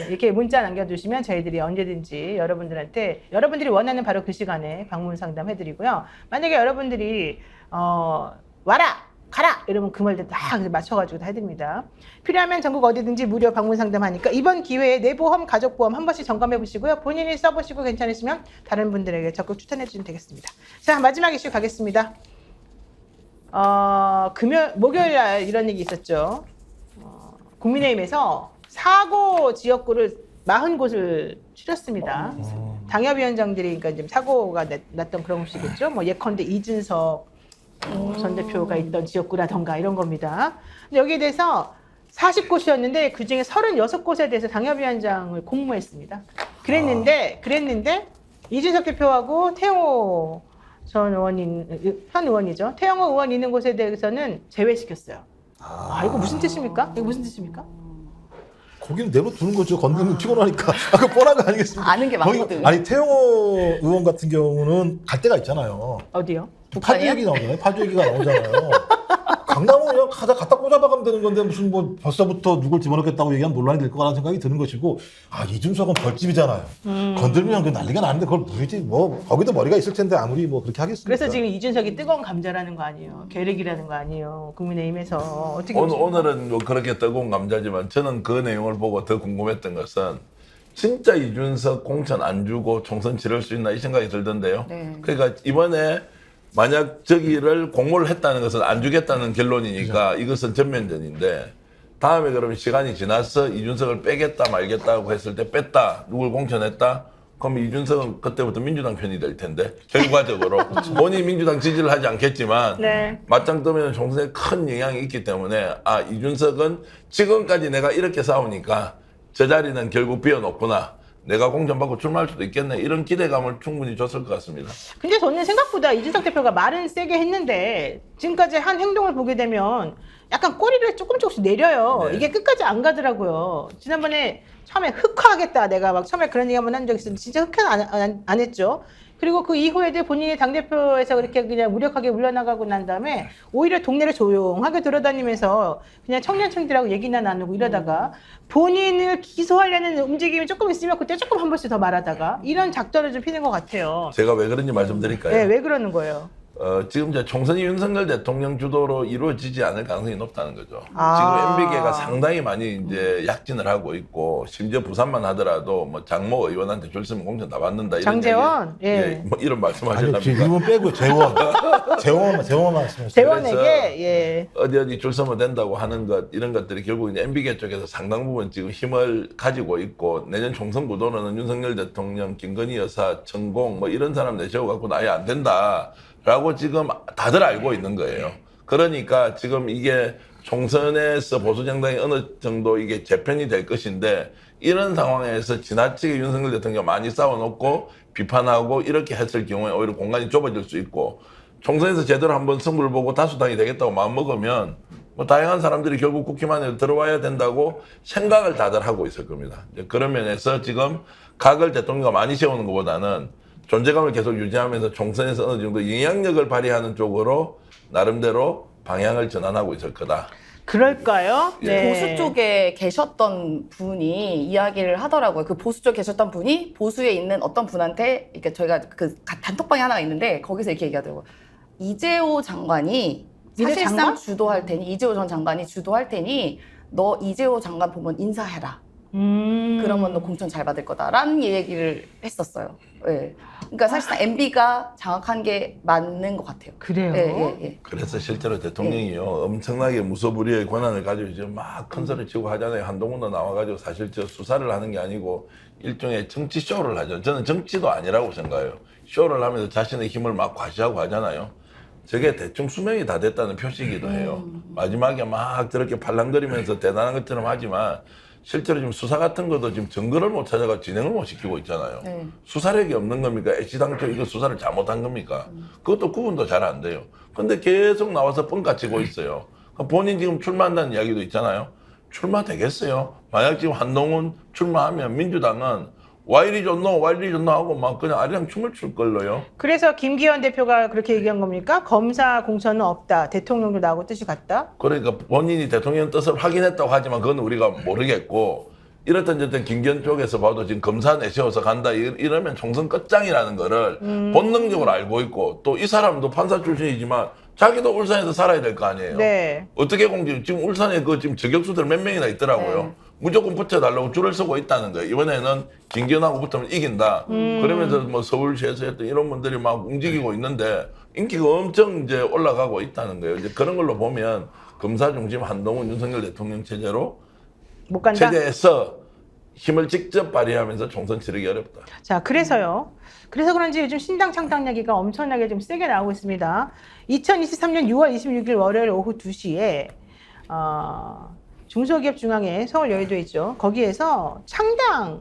이렇게 문자 남겨주시면 저희들이 언제든지 여러분들한테 여러분들이 원하는 바로 그 시간에 방문 상담해드리고요. 만약에 여러분들이 와라! 가라! 이러면 그 말들 다 맞춰가지고 다 해드립니다. 필요하면 전국 어디든지 무료 방문 상담하니까 이번 기회에 내 보험, 가족보험 한 번씩 점검해 보시고요. 본인이 써보시고 괜찮으시면 다른 분들에게 적극 추천해 주시면 되겠습니다. 자, 마지막 이슈 가겠습니다. 목요일 날 이런 얘기 있었죠. 국민의힘에서 사고 지역구를 40곳을 추렸습니다. 당협위원장들이 그러니까 지금 사고가 났던 그런 곳이겠죠. 뭐 예컨대 이준석 전 대표가 있던 지역구라던가 이런 겁니다. 근데 여기에 대해서 40곳이었는데 그중에 36곳에 대해서 당협위원장을 공모했습니다. 그랬는데 이준석 대표하고 태영호 전 현 의원이죠. 태영호 의원 있는 곳에 대해서는 제외시켰어요. 이거 무슨 뜻입니까? 이거 무슨 뜻입니까? 거기는 내버려두는 거죠. 건드리면 피곤하니까. 그거 뻔한 거 아니겠습니까? 아는 게 많거든. 아니 태영호 의원 같은 경우는 갈 데가 있잖아요. 어디요? 파주 얘기 나오잖아요. 파주 얘기가 나오잖아요. 강남은 그냥 갖다 꽂아박으면 되는 건데 무슨 뭐 벌써부터 누굴 집어넣겠다고 얘기하면 논란이 될 거라는 생각이 드는 것이고 이준석은 벌집이잖아요. 건들면 그 난리가 나는데 그걸 무리지 뭐 거기도 머리가 있을 텐데 아무리 뭐 그렇게 하겠습니까? 그래서 지금 이준석이 뜨거운 감자라는 거 아니에요. 계획이라는 거 아니에요. 국민의힘에서 어떻게 오늘은 뭐 그렇게 뜨거운 감자지만 저는 그 내용을 보고 더 궁금했던 것은 진짜 이준석 공천 안 주고 총선 치를 수 있나 이 생각이 들던데요. 네. 그러니까 이번에 만약 저기를 공모를 했다는 것은 안 주겠다는 결론이니까 이것은 전면전인데 다음에 그러면 시간이 지나서 이준석을 빼겠다 말겠다고 했을 때 뺐다 누굴 공천했다 그럼 이준석은 그때부터 민주당 편이 될 텐데 결과적으로 본인이 민주당 지지를 하지 않겠지만 네. 맞짱 뜨면 총선에 큰 영향이 있기 때문에 아 이준석은 지금까지 내가 이렇게 싸우니까 저 자리는 결국 비워놓구나 내가 공천받고 출마할 수도 있겠네 이런 기대감을 충분히 줬을 것 같습니다. 근데 저는 생각보다 이준석 대표가 말은 세게 했는데 지금까지 한 행동을 보게 되면 약간 꼬리를 조금씩 내려요. 네. 이게 끝까지 안 가더라고요. 지난번에 처음에 흑화하겠다 내가 막 처음에 그런 얘기 한번 한 적이 있었는데 진짜 흑화는 안 했죠. 그리고 그 이후에도 본인이 당대표에서 그렇게 그냥 무력하게 물러나가고 난 다음에 오히려 동네를 조용하게 돌아다니면서 그냥 청년층들하고 얘기나 나누고 이러다가 본인을 기소하려는 움직임이 조금 있으면 그때 조금 한 번씩 더 말하다가 이런 작전을 좀 피는 것 같아요. 제가 왜 그런지 말씀드릴까요? 네, 왜 그러는 거예요? 지금 이제 총선이 윤석열 대통령 주도로 이루어지지 않을 가능성이 높다는 거죠. 아. 지금 MB계가 상당히 많이 이제 약진을 하고 있고 심지어 부산만 하더라도 뭐 장모 의원한테 줄 쓰면 공천 다 받는다 이런 장제원? 얘기, 예. 뭐 이런 아니, 말씀하셨답니까? 질문 빼고 재원 말씀하세요. 재원에게 그래서 예. 어디 줄 서면 된다고 하는 것 이런 것들이 결국 이제 MB계 쪽에서 상당 부분 지금 힘을 가지고 있고 내년 총선 구도로는 윤석열 대통령, 김건희 여사, 천공 뭐 이런 사람 내세워 갖고는 아예 안 된다라고 지금 다들 알고 있는 거예요. 그러니까 지금 이게 총선에서 보수 정당이 어느 정도 이게 재편이 될 것인데 이런 상황에서 지나치게 윤석열 대통령 많이 싸워놓고 비판하고 이렇게 했을 경우에 오히려 공간이 좁아질 수 있고 총선에서 제대로 한번 승부를 보고 다수당이 되겠다고 마음먹으면 뭐 다양한 사람들이 결국 국힘안에 들어와야 된다고 생각을 다들 하고 있을 겁니다. 이제 그런 면에서 지금 각을 대통령과 많이 세우는 것보다는 존재감을 계속 유지하면서 총선에서 어느 정도 영향력을 발휘하는 쪽으로 나름대로 방향을 전환하고 있을 거다. 그럴까요? 네. 보수 쪽에 계셨던 분이 이야기를 하더라고요. 그 보수 쪽에 계셨던 분이 보수에 있는 어떤 분한테, 그러니까 저희가 그 단톡방이 하나가 있는데 거기서 이렇게 얘기하더라고요. 이재호 장관이 사실상 장관? 주도할 테니, 이재호 전 장관이 주도할 테니 너 이재호 장관 보면 인사해라. 그러면 너 공천 잘 받을 거다라는 얘기를 했었어요. 예. 그러니까 사실상 MB가 장악한 게 맞는 것 같아요. 그래요? 예. 그래서 실제로 대통령이요 엄청나게 무소불위의 권한을 가지고 지금 막 큰 소리 치고 하잖아요. 한동훈도 나와가지고 사실 저 수사를 하는 게 아니고 일종의 정치 쇼를 하죠. 저는 정치도 아니라고 생각해요. 쇼를 하면서 자신의 힘을 막 과시하고 하잖아요. 저게 대충 수명이 다 됐다는 표시이기도 해요. 마지막에 막 저렇게 팔랑거리면서 대단한 것처럼 하지만 실제로 지금 수사 같은 것도 지금 증거를 못 찾아가 진행을 못 시키고 있잖아요. 네. 수사력이 없는 겁니까? 애시당초 이거 수사를 잘못한 겁니까? 그것도 구분도 잘 안 돼요. 근데 계속 나와서 뻥까치고 있어요. 본인 지금 출마한다는 이야기도 있잖아요. 출마 되겠어요? 만약 지금 한동훈 출마하면 민주당은 와 이리 좋노 하고 막 그냥 아리랑 춤을 출 걸로요. 그래서 김기현 대표가 그렇게 얘기한 겁니까? 검사 공천은 없다. 대통령도 나하고 뜻이 같다. 그러니까 본인이 대통령 뜻을 확인했다고 하지만 그건 우리가 모르겠고 이렇든 저든 김기현 쪽에서 봐도 지금 검사 내세워서 간다 이러면 총선 끝장이라는 거를 본능적으로 알고 있고 또 이 사람도 판사 출신이지만 자기도 울산에서 살아야 될 거 아니에요. 네. 어떻게 공직 지금 울산에 그 지금 저격수들 몇 명이나 있더라고요. 네. 무조건 붙여달라고 줄을 서고 있다는 거예요. 이번에는 김기현하고 붙으면 이긴다. 그러면서 뭐 서울시에서 했던 이런 분들이 막 움직이고 있는데 인기가 엄청 이제 올라가고 있다는 거예요. 이제 그런 걸로 보면 검사 중심 한동훈 윤석열 대통령 체제로 못 간다. 체제에서 힘을 직접 발휘하면서 총선 치르기 어렵다. 자, 그래서요. 그래서 그런지 요즘 신당 창당 얘기가 엄청나게 좀 세게 나오고 있습니다. 2023년 6월 26일 월요일 오후 2시에 중소기업중앙회 서울 여의도에 있죠. 거기에서 창당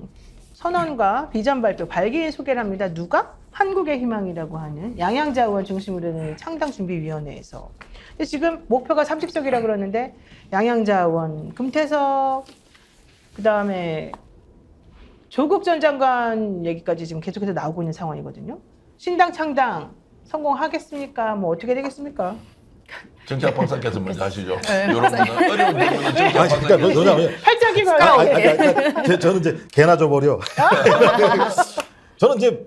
선언과 비전 발표 발기인 소개를 합니다. 누가? 한국의 희망이라고 하는 양양자 의원 중심으로 되는 창당준비위원회에서. 근데 지금 목표가 30석이라고 그러는데 양양자 의원, 금태섭, 그다음에 조국 전 장관 얘기까지 지금 계속해서 나오고 있는 상황이거든요. 신당 창당 성공하겠습니까? 뭐 어떻게 되겠습니까? 정치학 박사께서 먼저 하시죠. 네, 이런 거는 어려운 부분은 정치학 아니, 그러니까 박사께서. 뭐냐면 팔짝이 아, 걸려. 저는 이제 개나 줘버려. 저는 이제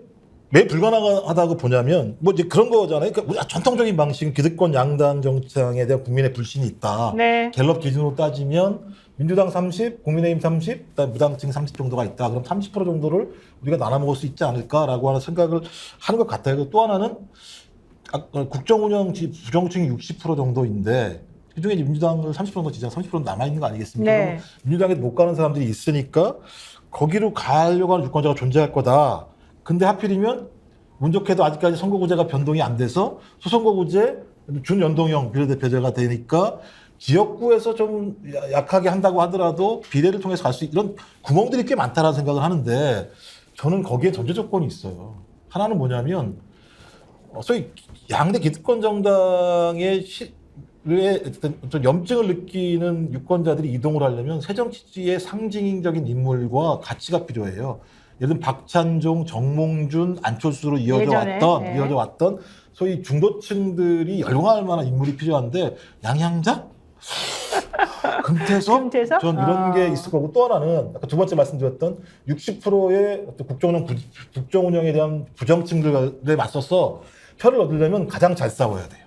왜 불가능하다고 보냐면 뭐 이제 그런 거잖아요. 그러니까 우리가 전통적인 방식 기득권 양당 정당에 대한 국민의 불신이 있다. 네. 갤럽 기준으로 따지면 민주당 30, 국민의힘 30, 그다음에 무당층 30 정도가 있다. 그럼 30% 정도를 우리가 나눠 먹을 수 있지 않을까라고 하는 생각을 하는 것 같아요. 또 하나는 국정운영 부정층이 60% 정도인데 그중에 민주당을 30% 정도 지지한 30% 남아 있는 거 아니겠습니까? 네. 그럼 민주당에 못 가는 사람들이 있으니까 거기로 가려고 하는 유권자가 존재할 거다. 근데 하필이면 운 좋게도 아직까지 선거구제가 변동이 안 돼서 소선거구제 준연동형 비례대표제가 되니까 지역구에서 좀 약하게 한다고 하더라도 비례를 통해서 갈 수 이런 구멍들이 꽤 많다라는 생각을 하는데 저는 거기에 전제 조건이 있어요. 하나는 뭐냐면 소위 양대 기득권 정당의 어떤 염증을 느끼는 유권자들이 이동을 하려면 새정치의 상징적인 인물과 가치가 필요해요. 예를 들면 박찬종, 정몽준, 안철수로 이어져 왔던 소위 중도층들이 열광할 만한 인물이 필요한데 양양자? 금태섭? 전 이런 게 있을 거고 또 하나는 아까 두 번째 말씀드렸던 60%의 국정운영에 대한 부정층들에 맞서서 표를 얻으려면 가장 잘 싸워야 돼요.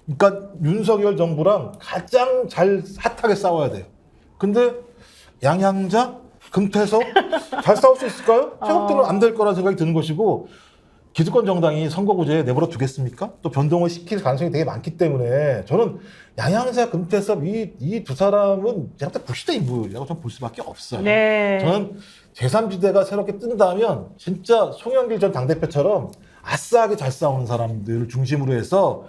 그러니까 윤석열 정부랑 가장 잘 핫하게 싸워야 돼요. 근데 양양자, 금태섭 잘 싸울 수 있을까요? 제가 볼 때는 안 될 거라는 생각이 드는 것이고 기득권 정당이 선거구제에 내버려 두겠습니까? 또 변동을 시킬 가능성이 되게 많기 때문에 저는 양양자, 금태섭 이 두 사람은 제가 볼 때 구시대 인물이라고 좀 볼 수밖에 없어요. 네. 저는 제3지대가 새롭게 뜬다면 진짜 송영길 전 당대표처럼 아싸하게 잘 싸우는 사람들을 중심으로 해서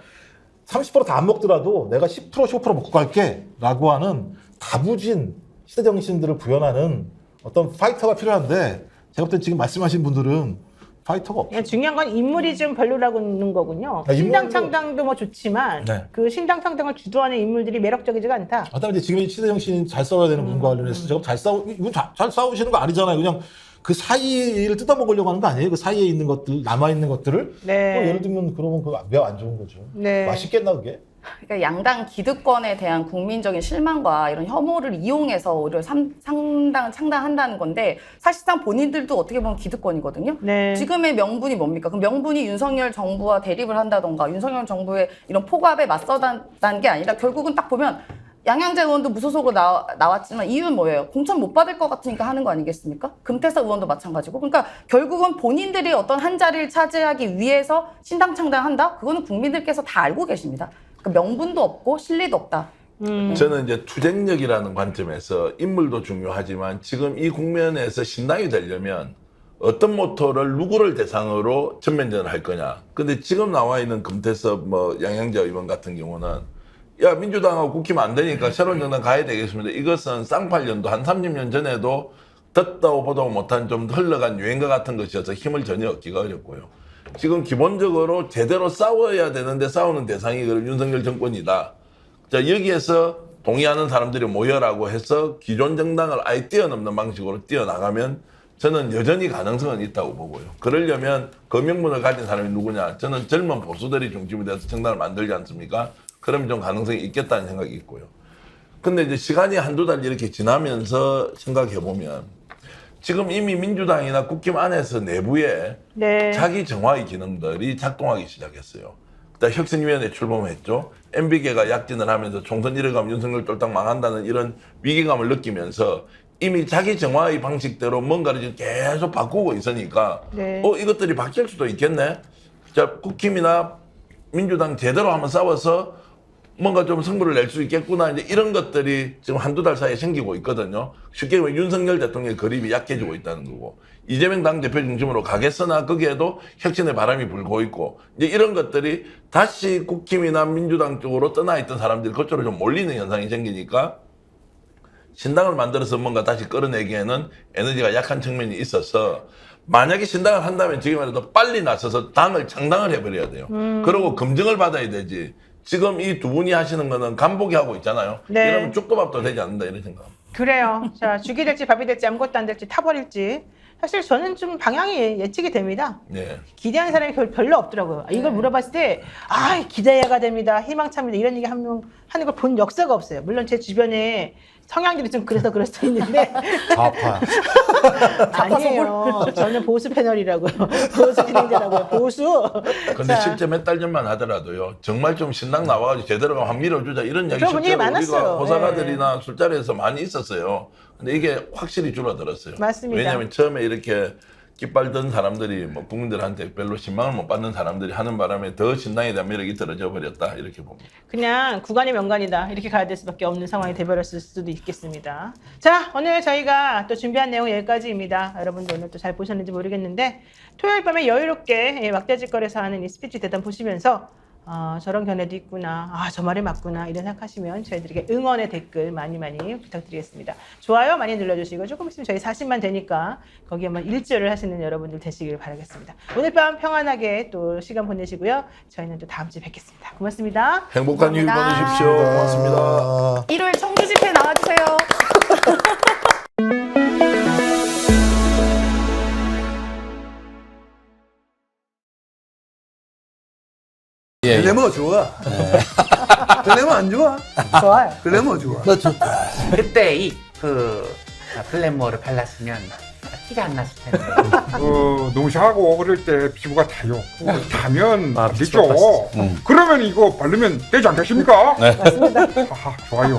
30% 다 안 먹더라도 내가 10%, 15% 먹고 갈게 라고 하는 다부진 시대정신들을 구현하는 어떤 파이터가 필요한데 제가 볼 땐 지금 말씀하신 분들은 파이터가 없어요. 중요한 건 인물이 좀 별로라는 거군요. 신당 창당도 뭐 좋지만 네. 그 신당 창당을 주도하는 인물들이 매력적이지가 않다. 그다음에 이제 지금 이 시대정신 잘 싸워야 되는 분과 관련해서 제가 잘 싸우시는 거 아니잖아요. 그냥 그 사이를 뜯어먹으려고 하는 거 아니에요? 그 사이에 있는 것들, 남아있는 것들을. 네. 예를 들면 그러면 그거 매우 안 좋은 거죠. 네. 맛있겠나 그게? 그러니까 양당 기득권에 대한 국민적인 실망과 이런 혐오를 이용해서 오히려 상당을 창당한다는 건데 사실상 본인들도 어떻게 보면 기득권이거든요. 네. 지금의 명분이 뭡니까? 그 명분이 윤석열 정부와 대립을 한다던가 윤석열 정부의 이런 폭압에 맞서다는 게 아니라 결국은 딱 보면 양양자 의원도 무소속으로 나왔지만 이유는 뭐예요? 공천 못 받을 것 같으니까 하는 거 아니겠습니까? 금태섭 의원도 마찬가지고. 그러니까 결국은 본인들이 어떤 한 자리를 차지하기 위해서 신당 창당한다? 그거는 국민들께서 다 알고 계십니다. 그러니까 명분도 없고 실리도 없다. 저는 이제 투쟁력이라는 관점에서 인물도 중요하지만 지금 이 국면에서 신당이 되려면 어떤 모토를 누구를 대상으로 전면전을 할 거냐. 근데 지금 나와 있는 금태섭, 양양자 의원 같은 경우는 야, 민주당하고 국힘 안 되니까 새로운 정당 가야 되겠습니다. 이것은 쌍팔년도 한 30년 전에도 듣다고 보도 못한 좀 흘러간 유행과 같은 것이어서 힘을 전혀 얻기가 어렵고요. 지금 기본적으로 제대로 싸워야 되는데 싸우는 대상이 그럼 윤석열 정권이다. 자, 여기에서 동의하는 사람들이 모여라고 해서 기존 정당을 아예 뛰어넘는 방식으로 뛰어나가면 저는 여전히 가능성은 있다고 보고요. 그러려면 그 명분을 가진 사람이 누구냐? 저는 젊은 보수들이 중심이 돼서 정당을 만들지 않습니까? 그러면 좀 가능성이 있겠다는 생각이 있고요. 근데 이제 시간이 한두 달 이렇게 지나면서 생각해보면 지금 이미 민주당이나 국힘 안에서 내부에 네. 자기 정화의 기능들이 작동하기 시작했어요. 일단 혁신위원회 출범했죠. MB계가 약진을 하면서 총선 이뤄가면 윤석열 쫄딱 망한다는 이런 위기감을 느끼면서 이미 자기 정화의 방식대로 뭔가를 지금 계속 바꾸고 있으니까 네. 이것들이 바뀔 수도 있겠네. 자, 국힘이나 민주당 제대로 한번 싸워서 뭔가 좀 승부를 낼 수 있겠구나. 이제 이런 것들이 지금 한두 달 사이에 생기고 있거든요. 쉽게 보면 윤석열 대통령의 그립이 약해지고 있다는 거고, 이재명 당대표 중심으로 가겠으나 거기에도 혁신의 바람이 불고 있고, 이제 이런 것들이 다시 국힘이나 민주당 쪽으로 떠나 있던 사람들이 그쪽으로 좀 몰리는 현상이 생기니까 신당을 만들어서 뭔가 다시 끌어내기에는 에너지가 약한 측면이 있어서 만약에 신당을 한다면 지금이라도 빨리 나서서 당을 창당을 해버려야 돼요. 그리고 검증을 받아야 되지. 지금 이 두 분이 하시는 거는 간보기 하고 있잖아요. 네. 이러면 죽도밥도 되지 않는다 이런 생각. 그래요. 자, 죽이 될지 밥이 될지 아무것도 안 될지 타버릴지. 사실 저는 좀 방향이 예측이 됩니다. 네. 기대하는 사람이 별로 없더라고요. 이걸 물어봤을 때, 기대해가 됩니다. 희망차입니다. 이런 얘기 하는 하는 걸 본 역사가 없어요. 물론 제 주변에 성향들이 좀 그래서 그럴 수도 있는데 좌파. 아니에요. 저는 보수 패널이라고요. 보수 진행자라고요. 보수. 근데 자, 실제 몇 달 전만 하더라도요. 정말 좀 신당 나와가지고 제대로 한번 밀어주자 이런 얘기 그런 분위기 실제로 많았어요. 우리가 호사가들이나 술자리에서 많이 있었어요. 근데 이게 확실히 줄어들었어요. 맞습니다. 왜냐하면 처음에 이렇게 깃발던 사람들이 뭐 국민들한테 별로 신망을 못 받는 사람들이 하는 바람에 더 신당에 대한 매력이 떨어져 버렸다 이렇게 봅니다. 그냥 구간의 명간이다 이렇게 가야 될 수밖에 없는 상황이 돼버렸을 수도 있겠습니다. 자, 오늘 저희가 또 준비한 내용 여기까지입니다. 여러분들 오늘 또 잘 보셨는지 모르겠는데 토요일 밤에 여유롭게 왁자지껄에서 하는 이 스피치 대담 보시면서 저런 견해도 있구나, 저 말이 맞구나 이런 생각하시면 저희들에게 응원의 댓글 많이 부탁드리겠습니다. 좋아요 많이 눌러주시고 조금 있으면 저희 40만 되니까 거기에만 일조를 하시는 여러분들 되시길 바라겠습니다. 오늘 밤 평안하게 또 시간 보내시고요. 저희는 또 다음 주에 뵙겠습니다. 고맙습니다. 행복한 휴일 고맙습니다. 보내십시오. 고맙습니다. 일요일 청주 집회 나와주세요. 글래머 좋아. 글래머 안 좋아? 좋아요. 글래머 좋아. 그때 이 글래머를 발랐으면 티가 안 났을 텐데. 너무 샤하고 어릴 때 피부가 타요. 타면 안 되죠. 음. 그러면 이거 바르면 되지 않겠습니까? 네. 하하, 좋아요.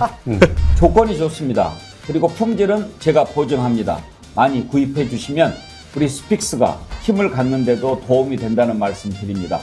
조건이 좋습니다. 그리고 품질은 제가 보증합니다. 많이 구입해 주시면 우리 스픽스가 힘을 갖는데도 도움이 된다는 말씀 드립니다.